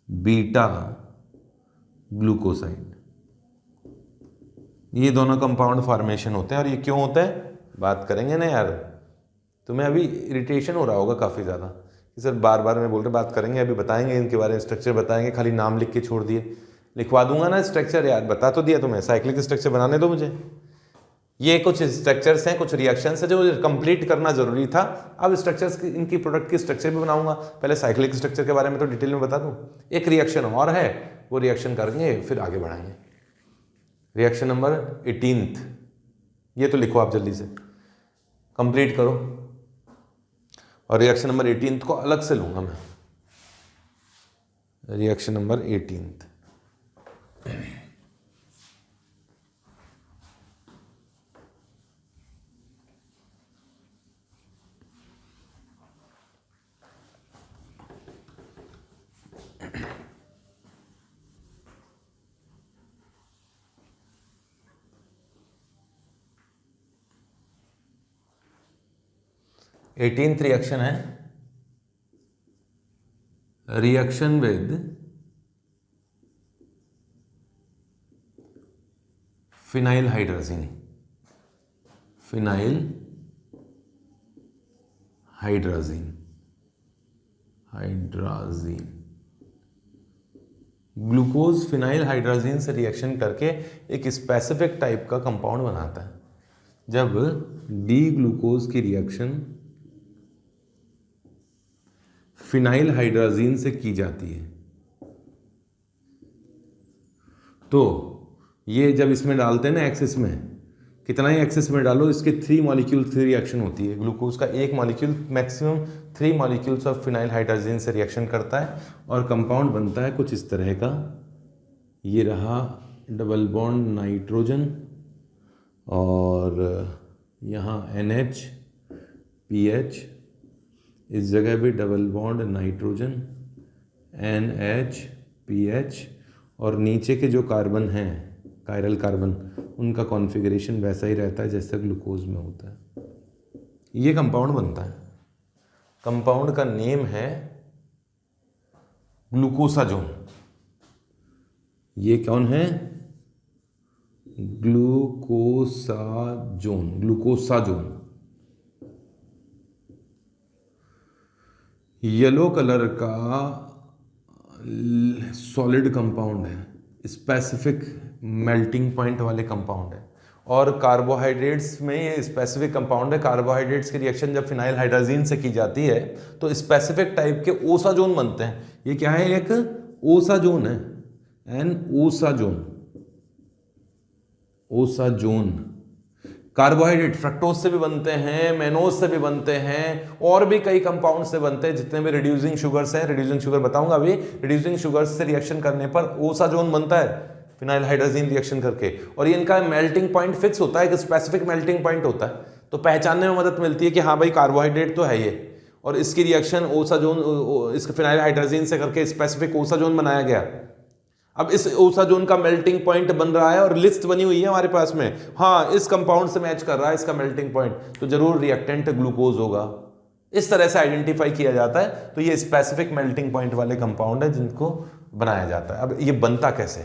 beta glucoside. ये दोनों कंपाउंड फॉर्मेशन होते हैं। और ये क्यों होता है बात करेंगे ना यार, तुम्हें अभी इरिटेशन हो रहा होगा काफ़ी ज़्यादा कि सर बार बार मैं बोल रहे, बात करेंगे, अभी बताएंगे इनके बारे में, स्ट्रक्चर बताएंगे, खाली नाम लिख के छोड़ दिए। लिखवा दूंगा ना स्ट्रक्चर, यार बता तो दिया तुम्हें, साइक्लिक स्ट्रक्चर बनाने दो मुझे। ये कुछ स्ट्रक्चर्स हैं, कुछ रिएक्शंस हैं जो मुझे कंप्लीट करना जरूरी था। अब स्ट्रक्चर्स की, इनकी प्रोडक्ट की स्ट्रक्चर भी बनाऊंगा। पहले साइक्लिक स्ट्रक्चर के बारे में तो डिटेल में बता दूं। एक रिएक्शन और है, वो रिएक्शन करेंगे फिर आगे बढ़ाएंगे। रिएक्शन नंबर 18, ये तो लिखो आप जल्दी से, कंप्लीट करो। और रिएक्शन नंबर 18 को अलग से लूंगा मैं, रिएक्शन नंबर 18। एटीन्थ रिएक्शन है reaction with phenyl hydrazine, phenyl hydrazine, glucose phenyl hydrazine से रिएक्शन करके एक स्पेसिफिक टाइप का कंपाउंड बनाता है। जब डी ग्लूकोज की रिएक्शन फिनाइल हाइड्राजीन से की जाती है तो ये जब इसमें डालते हैं ना एक्सिस में, कितना ही एक्सिस में डालो, इसके 3 मॉलिक्यूल से रिएक्शन होती है। ग्लूकोज का 1 molecule maximum 3 molecules of phenyl hydrazine से रिएक्शन करता है और कंपाउंड बनता है कुछ इस तरह का। ये रहा डबल बॉन्ड नाइट्रोजन और यहाँ NH PH, इस जगह भी double bond nitrogen NH PH, और नीचे के जो कार्बन हैं कायरल कार्बन, उनका कॉन्फ़िगरेशन वैसा ही रहता है जैसा ग्लूकोज में होता है। ये कंपाउंड बनता है। कंपाउंड का नेम है ग्लूकोसाजोन। ये कौन है? ग्लूकोसाजोन। येलो कलर का सॉलिड कंपाउंड है, स्पेसिफिक मेल्टिंग पॉइंट वाले कंपाउंड है। और कार्बोहाइड्रेट्स में ये स्पेसिफिक कंपाउंड है। कार्बोहाइड्रेट्स की रिएक्शन जब फिनाइल हाइड्राजीन से की जाती है तो स्पेसिफिक टाइप के ओसाजोन बनते हैं। ये क्या है? एक ओसाजोन है, ओसाजोन। कार्बोहाइड्रेट फ्रक्टोज से भी बनते हैं, मेनोज से भी बनते हैं, और भी कई कंपाउंड से बनते हैं। जितने भी रिड्यूसिंग शुगर्स हैं, रिड्यूसिंग शुगर बताऊंगा अभी, रिड्यूसिंग शुगर्स से रिएक्शन करने पर ओसाजोन बनता है। फिनाइल हाइड्रोजन रिएक्शन करके, और ये इनका मेल्टिंग पॉइंट फिक्स होता है, एक स्पेसिफिक मेल्टिंग पॉइंट होता है, तो पहचानने में मदद मिलती है कि हाँ भाई कार्बोहाइड्रेट तो है ये, और इसकी रिएक्शन ओसा जोन इसके फिनाइल हाइड्रोजन से करके स्पेसिफिक ओसा जोन बनाया गया। अब इस ओसा जोन का मेल्टिंग पॉइंट बन रहा है और लिस्ट बनी हुई है हमारे पास में, हाँ इस कंपाउंड से मैच कर रहा है इसका मेल्टिंग पॉइंट, तो जरूर रिएक्टेंट ग्लूकोज होगा। इस तरह से आइडेंटिफाई किया जाता है। तो ये स्पेसिफिक मेल्टिंग पॉइंट वाले कंपाउंड है जिनको बनाया जाता है। अब ये बनता कैसे,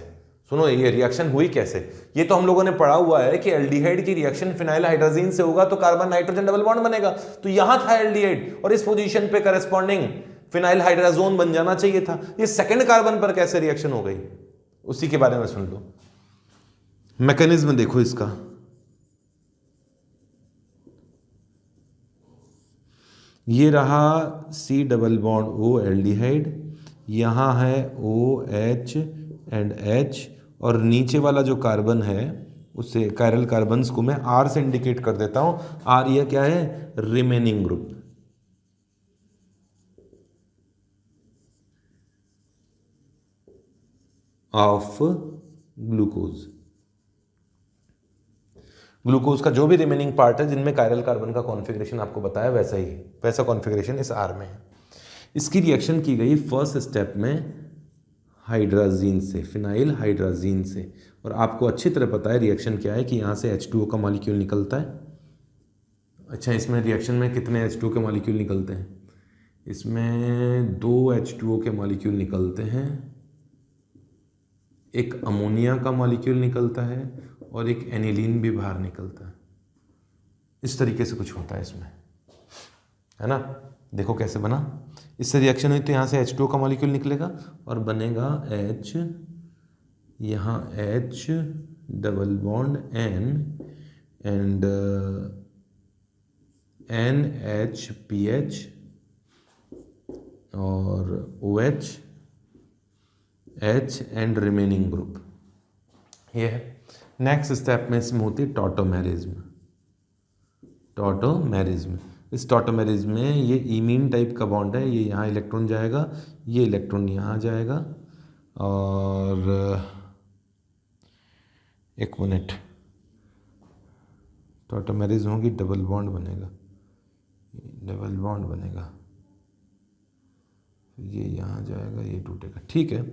सुनो ये रिएक्शन हुई कैसे, ये तो हम लोगों ने पढ़ा हुआ है कि एल्डिहाइड की रिएक्शन फिनाइल हाइड्रोजन से होगा तो कार्बन नाइट्रोजन डबल बॉन्ड बनेगा, तो यहां था एल्डिहाइड और इस पोजीशन पे करस्पॉन्डिंग फिनाइल हाइड्रोजोन बन जाना चाहिए था। ये सेकंड कार्बन पर कैसे रिएक्शन हो गई, उसी के बारे में सुन लो। मैकेनिज्म देखो इसका, ये रहा C double bond O aldehyde, यहाँ है OH एंड H, और नीचे वाला जो कार्बन है उससे कायरल कार्बन्स को मैं R से इंडिकेट कर देता हूँ। R ये क्या है, remaining group. Of glucose, glucose का जो भी रिमेनिंग पार्ट है जिनमें कायरल कार्बन का कॉन्फ़िगरेशन आपको बताया वैसा ही है, वैसा कॉन्फ़िगरेशन इस R में है। इसकी रिएक्शन की गई फर्स्ट स्टेप में हाइड्राजीन से, फिनाइल हाइड्राजीन से, और आपको अच्छी तरह पता है रिएक्शन क्या है कि यहाँ से H2O का मॉलिक्यूल निकलता है। अच्छा, इसमें रिएक्शन में कितने H2O के मॉलिक्यूल निकलते हैं, इसमें 2 H2O के मॉलिक्यूल निकलते हैं, एक अमोनिया का मॉलिक्यूल निकलता है और एक एनिलीन भी बाहर निकलता है। इस तरीके से कुछ होता है इसमें, है ना। देखो कैसे बना, इससे रिएक्शन हुई तो यहाँ से H2O का मॉलिक्यूल निकलेगा और बनेगा H, यहाँ H double bond N and NHPH और OH H and remaining group, ये है। नेक्स्ट स्टेप में इसमें होती है टॉटोमेरिज्म। टॉटोमेरिज्म, इस टॉटोमेरिज्म में ये इमीन टाइप का बॉन्ड है, ये यहाँ इलेक्ट्रॉन जाएगा, ये इलेक्ट्रॉन यहाँ जाएगा, और एक मिनट, टॉटोमेरिज्म होगी, डबल बॉन्ड बनेगा, डबल बॉन्ड बनेगा, ये यहाँ जाएगा, ये टूटेगा, ठीक है।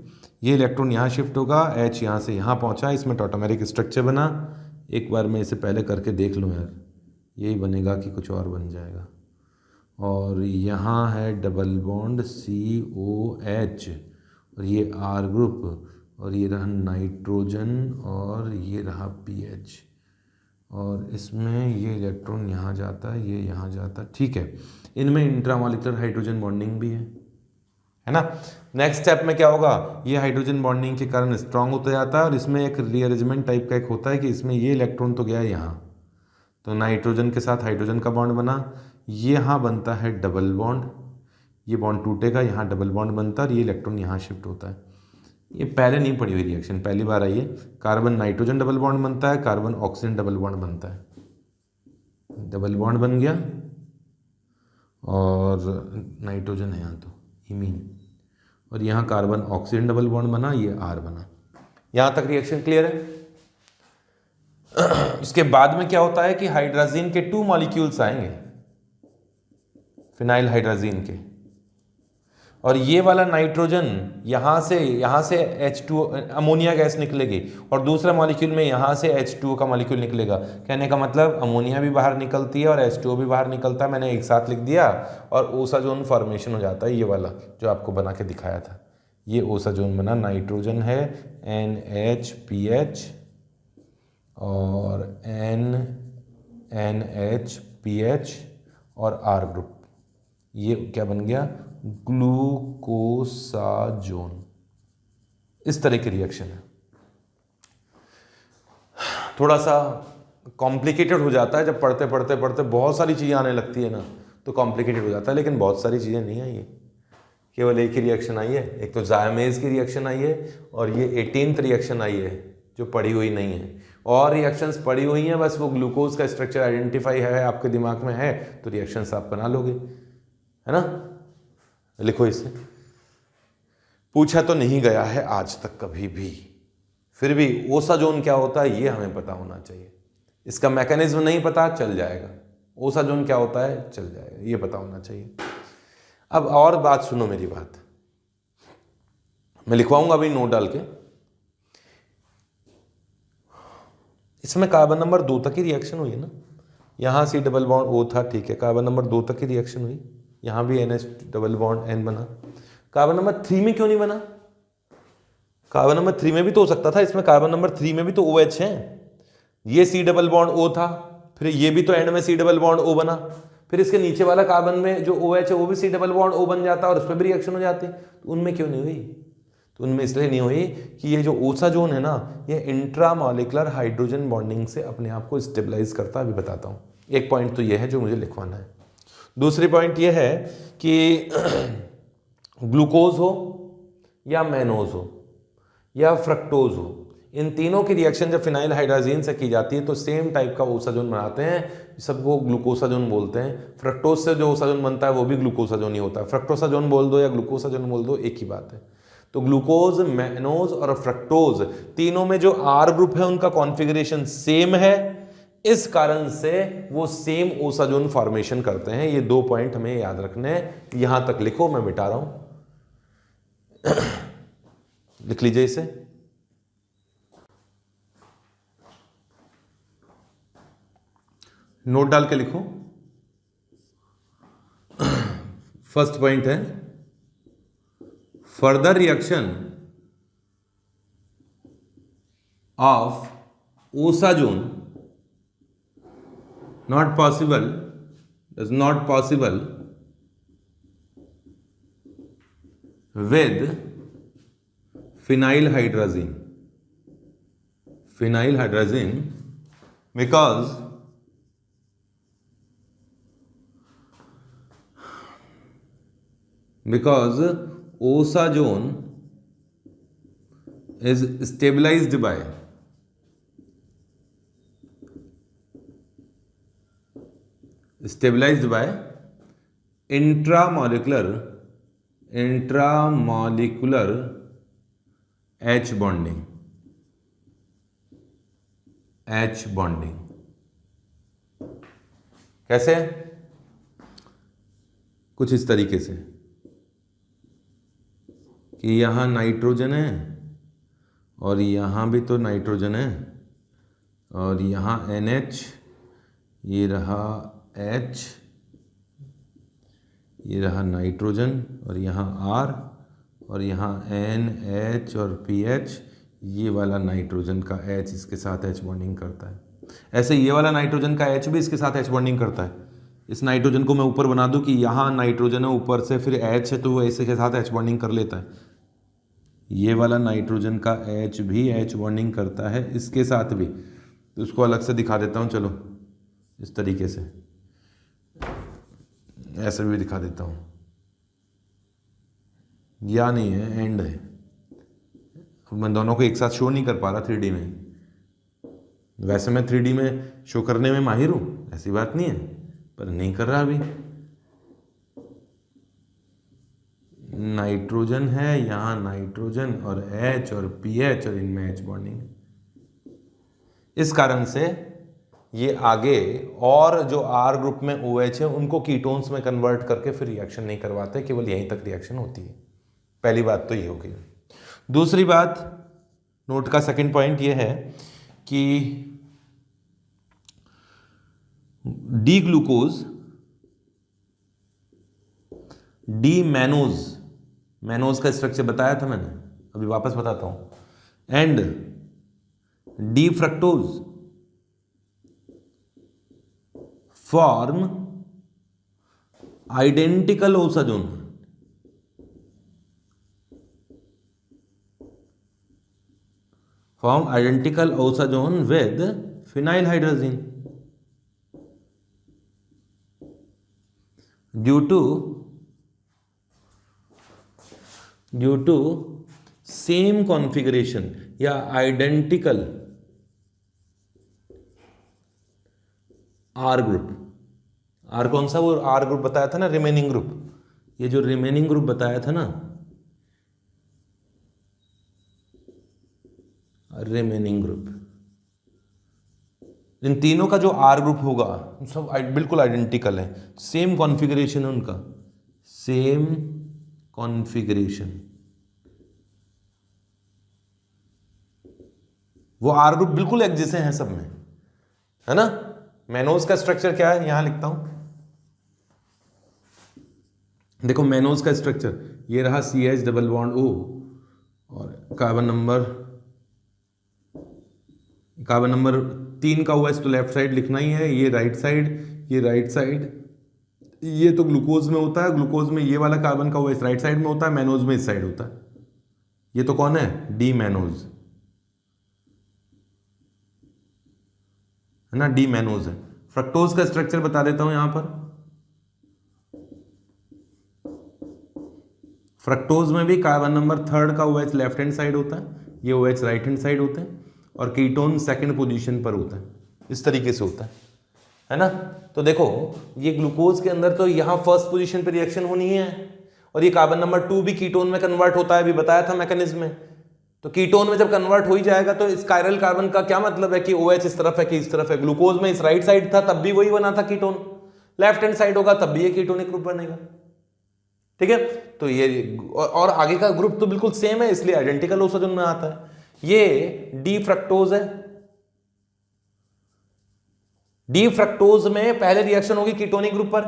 ये इलेक्ट्रॉन यहाँ शिफ्ट होगा, H यहाँ से यहाँ पहुँचा, इसमें टॉटोमेरिक स्ट्रक्चर बना। एक बार मैं इसे पहले करके देख लूँ यार, यही बनेगा कि कुछ और बन जाएगा। और यहाँ है डबल बॉन्ड COH और ये R ग्रुप, और ये रहा नाइट्रोजन और ये रहा PH, और इसमें ये इलेक्ट्रॉन यहाँ जाता है, ये यहाँ जाता है, ठीक है। इनमें इंट्रामॉलिक्यूलर हाइड्रोजन बॉन्डिंग भी है ना। नेक्स्ट स्टेप में क्या होगा, ये हाइड्रोजन बॉन्डिंग के कारण स्ट्रांग होता जाता है, और इसमें एक रीअरेंजमेंट टाइप का एक होता है कि इसमें ये इलेक्ट्रॉन तो गया है यहाँ, तो नाइट्रोजन के साथ हाइड्रोजन का बॉन्ड बना, ये यहाँ बनता है डबल बॉन्ड, ये बॉन्ड टूटेगा, यहाँ डबल बॉन्ड बनता है और ये इलेक्ट्रॉन यहाँ शिफ्ट होता है। ये पहले नहीं पड़ी हुई रिएक्शन, पहली बार आई है। कार्बन नाइट्रोजन डबल बॉन्ड बनता है, कार्बन ऑक्सीजन डबल बॉन्ड बनता है, डबल बॉन्ड बन गया, और नाइट्रोजन है यहाँ तो इमीन, और यहाँ कार्बन ऑक्सीजन डबल बॉन्ड बना, ये R बना। यहाँ तक रिएक्शन क्लियर है। उसके बाद में क्या होता है कि हाइड्राजीन के 2 मॉलिक्यूल्स आएंगे, फिनाइल हाइड्राजीन के, और ये वाला नाइट्रोजन यहाँ से H2O अमोनिया गैस निकलेगी, और दूसरा मॉलिक्यूल में यहाँ से H2O का मॉलिक्यूल निकलेगा। कहने का मतलब अमोनिया भी बाहर निकलती है और H2O भी बाहर निकलता है, मैंने एक साथ लिख दिया, और ओसाजोन फॉर्मेशन हो जाता है, ये वाला जो आपको बना के दिखाया था, ये ओसाजोन बना। नाइट्रोजन है NHPH और NHPH और R ग्रुप, ये क्या बन गया, ग्लूकोसाजोन। इस तरह की रिएक्शन है। थोड़ा सा कॉम्प्लिकेटेड हो जाता है जब पढ़ते पढ़ते बहुत सारी चीज़ें आने लगती है ना, तो कॉम्प्लिकेटेड हो जाता है, लेकिन बहुत सारी चीज़ें नहीं आई है, केवल एक ही रिएक्शन आई है। एक तो जायमेज की रिएक्शन आई है, और ये 18th रिएक्शन आई है जो पढ़ी हुई नहीं है। और रिएक्शंस पढ़ी हुई हैं, बस वो ग्लूकोज का स्ट्रक्चर आइडेंटिफाई है आपके दिमाग में है, तो रिएक्शंस आप बना लोगे, है ना। लिखो इसे, पूछा तो नहीं गया है आज तक कभी भी फिर भी ओसा जोन क्या होता है ये हमें पता होना चाहिए। इसका मैकेनिज्म नहीं पता, चल जाएगा। ओसा जोन क्या होता है, चल जाएगा, ये पता होना चाहिए। अब और बात सुनो, मेरी बात मैं लिखवाऊंगा अभी नोट डाल के। इसमें कार्बन नंबर 2 तक ही रिएक्शन हुई है ना, यहाँ C डबल बॉन्ड O था, ठीक है, कार्बन नंबर 2 तक की रिएक्शन हुई, यहाँ भी NH डबल बॉन्ड N बना। कार्बन नंबर 3 में क्यों नहीं बना? कार्बन नंबर 3 में भी तो हो सकता था, इसमें कार्बन नंबर 3 में भी तो OH है, ये C डबल बॉन्ड O था, फिर ये भी तो एंड में C डबल बॉन्ड O बना, फिर इसके नीचे वाला कार्बन में जो OH है वो भी C डबल बॉन्ड O बन जाता और उस पर भी रिएक्शन हो जाती, तो उनमें क्यों नहीं हुई? तो उनमें इसलिए नहीं हुई कि ये जो ओसा जोन है ना, ये इंट्रामॉलिक्युलर हाइड्रोजन बॉन्डिंग से अपने आप को स्टेबलाइज करता है। अभी बताता हूँ। एक पॉइंट तो ये है जो मुझे लिखवाना है। दूसरी पॉइंट ये है कि ग्लूकोज हो या मैनोज हो या फ्रक्टोज हो, इन तीनों की रिएक्शन जब फिनाइल हाइड्राजीन से की जाती है तो सेम टाइप का ओसा जोन बनाते हैं, सबको ग्लूकोसा जोन बोलते हैं। फ्रक्टोज से जो ओसा जोन बनता है वो भी ग्लूकोसा जोन ही होता है। फ्रक्टोसा जोन बोल दो या ग्लूकोसा जोन बोल दो, एक ही बात है। तो ग्लूकोज, मैनोज और फ्रक्टोज तीनों में जो R ग्रुप है उनका कॉन्फ़िगरेशन सेम है, इस कारण से वो सेम ओसा जोन फॉर्मेशन करते हैं। ये 2 पॉइंट हमें याद रखने हैं। यहां तक लिखो, मैं मिटा रहा हूं। लिख लीजिए इसे। नोट डाल के लिखो। फर्स्ट पॉइंट है further reaction of OSA zone not possible, is not possible with phenyl hydrazine because OSA zone is stabilized by intramolecular H bonding कैसे? कुछ इस तरीके से कि यहाँ नाइट्रोजन है और यहाँ भी तो नाइट्रोजन है और यहाँ NH, ये रहा H, ये रहा नाइट्रोजन और यहाँ R और यहाँ NH और PH, ये वाला नाइट्रोजन का H इसके साथ H बॉन्डिंग करता है। ऐसे ये वाला नाइट्रोजन का H भी इसके साथ H बॉन्डिंग करता है। इस नाइट्रोजन को मैं ऊपर बना दूं कि यहाँ नाइट्रोजन है, ऊपर से फिर H है तो वो इसके साथ H बॉन्डिंग कर लेता है। ये वाला नाइट्रोजन का H भी H बॉन्डिंग करता है इसके साथ भी। तो उसको अलग से दिखा देता हूँ, चलो इस तरीके से, ऐसे भी दिखा देता हूँ। या नहीं है, एंड है। अब मैं दोनों को एक साथ शो नहीं कर पा रहा 3D में। वैसे मैं 3D में शो करने में माहिर हूँ, ऐसी बात नहीं है, पर नहीं कर रहा अभी। नाइट्रोजन है, यहाँ नाइट्रोजन और H और PH और इनमें H बॉन्डिंग। इस कारण से ये आगे और जो R ग्रुप में OH है उनको कीटोन्स में कन्वर्ट करके फिर रिएक्शन नहीं करवाते, केवल यहीं तक रिएक्शन होती है। पहली बात तो ये हो गई। दूसरी बात, नोट का सेकंड पॉइंट ये है कि डी ग्लूकोज, डी मैनोज का स्ट्रक्चर बताया था मैंने, अभी वापस बताता हूं, and D fructose form identical osazone, with phenyl hydrazine due to same configuration या आइडेंटिकल आर ग्रुप। आर कौन सा? वो आर ग्रुप बताया था ना, रिमेनिंग ग्रुप। ये जो रिमेनिंग ग्रुप बताया था ना, रिमेनिंग ग्रुप। इन तीनों का जो आर ग्रुप होगा सब बिल्कुल आइडेंटिकल है, सेम कॉन्फ़िगरेशन है उनका, सेम कॉन्फ़िगरेशन। वो आर ग्रुप बिल्कुल एक जैसे हैं सब में, है ना। मैनोज का स्ट्रक्चर क्या है, यहां लिखता हूं, देखो मैनोज का स्ट्रक्चर ये रहा, CH डबल बॉन्ड O और कार्बन नंबर 3 का OH तो लेफ्ट साइड लिखना ही है, ये राइट साइड, ये राइट साइड, ये तो ग्लूकोज में होता है, ग्लूकोज में ये वाला कार्बन का OH राइट साइड में होता है, मैनोज में इस साइड होता है। ये तो कौन है, डी मैनोज, है ना, डी मैनोज है। फ्रक्टोज का स्ट्रक्चर बता देता हूं यहां पर। फ्रक्टोज में भी कार्बन नंबर 3 का OH लेफ्ट हैंड साइड होता है, ये OH राइट हैंड साइड होते हैं, और कीटोन सेकंड पोजीशन पर होता है, इस तरीके से होता है ना। तो देखो ये ग्लूकोज के अंदर तो यहाँ फर्स्ट पोजीशन पर रिएक्शन होनी है, और ये कार्बन नंबर 2 भी कीटोन में कन्वर्ट होता है, अभी बताया था मैकेनिज्म में। तो कीटोन में जब कन्वर्ट हो ही जाएगा तो इस कायरल कार्बन का क्या मतलब है कि OH इस तरफ है कि इस तरफ है। ग्लूकोज में इस राइट साइड था तब भी वही बना था कीटोन, लेफ्ट हैंड साइड होगा तब भी ये कीटोनिक ग्रुप बनेगा, ठीक है। तो ये और आगे का ग्रुप तो बिल्कुल सेम है, इसलिए आइडेंटिकल ओसोजन में आता है। ये डी फ्रक्टोज है, डी फ्रक्टोज में पहले रिएक्शन होगी कीटोनिक ग्रुप पर,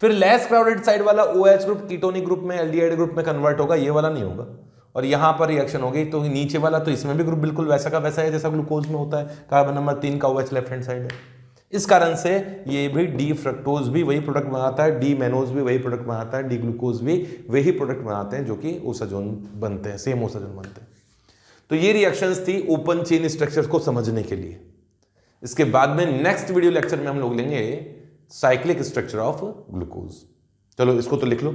फिर लेस क्राउडेड साइड वाला OH ग्रुप कीटोनिक ग्रुप में एल्डिहाइड ग्रुप में कन्वर्ट होगा, ये वाला नहीं होगा, और यहां पर रिएक्शन होगी तो नीचे वाला, तो इसमें भी ग्रुप बिल्कुल वैसा का वैसा है जैसा ग्लूकोज में होता है, कार्बन नंबर 3 का OH लेफ्ट हैंड साइड है। इस कारण से ये भी डी फ्रक्टोज भी वही प्रोडक्ट बनाता है, डी मैनोज भी वही प्रोडक्ट बनाता है, डी ग्लूकोज भी वही प्रोडक्ट बनाते हैं जो कि ओसोजोन बनते हैं, सेम ओसोजोन बनते हैं। तो ये रिएक्शंस थी ओपन चेन स्ट्रक्चर को समझने के लिए। इसके बाद में नेक्स्ट वीडियो लेक्चर में हम लोग लेंगे साइक्लिक स्ट्रक्चर ऑफ ग्लूकोज। चलो इसको तो लिख लो।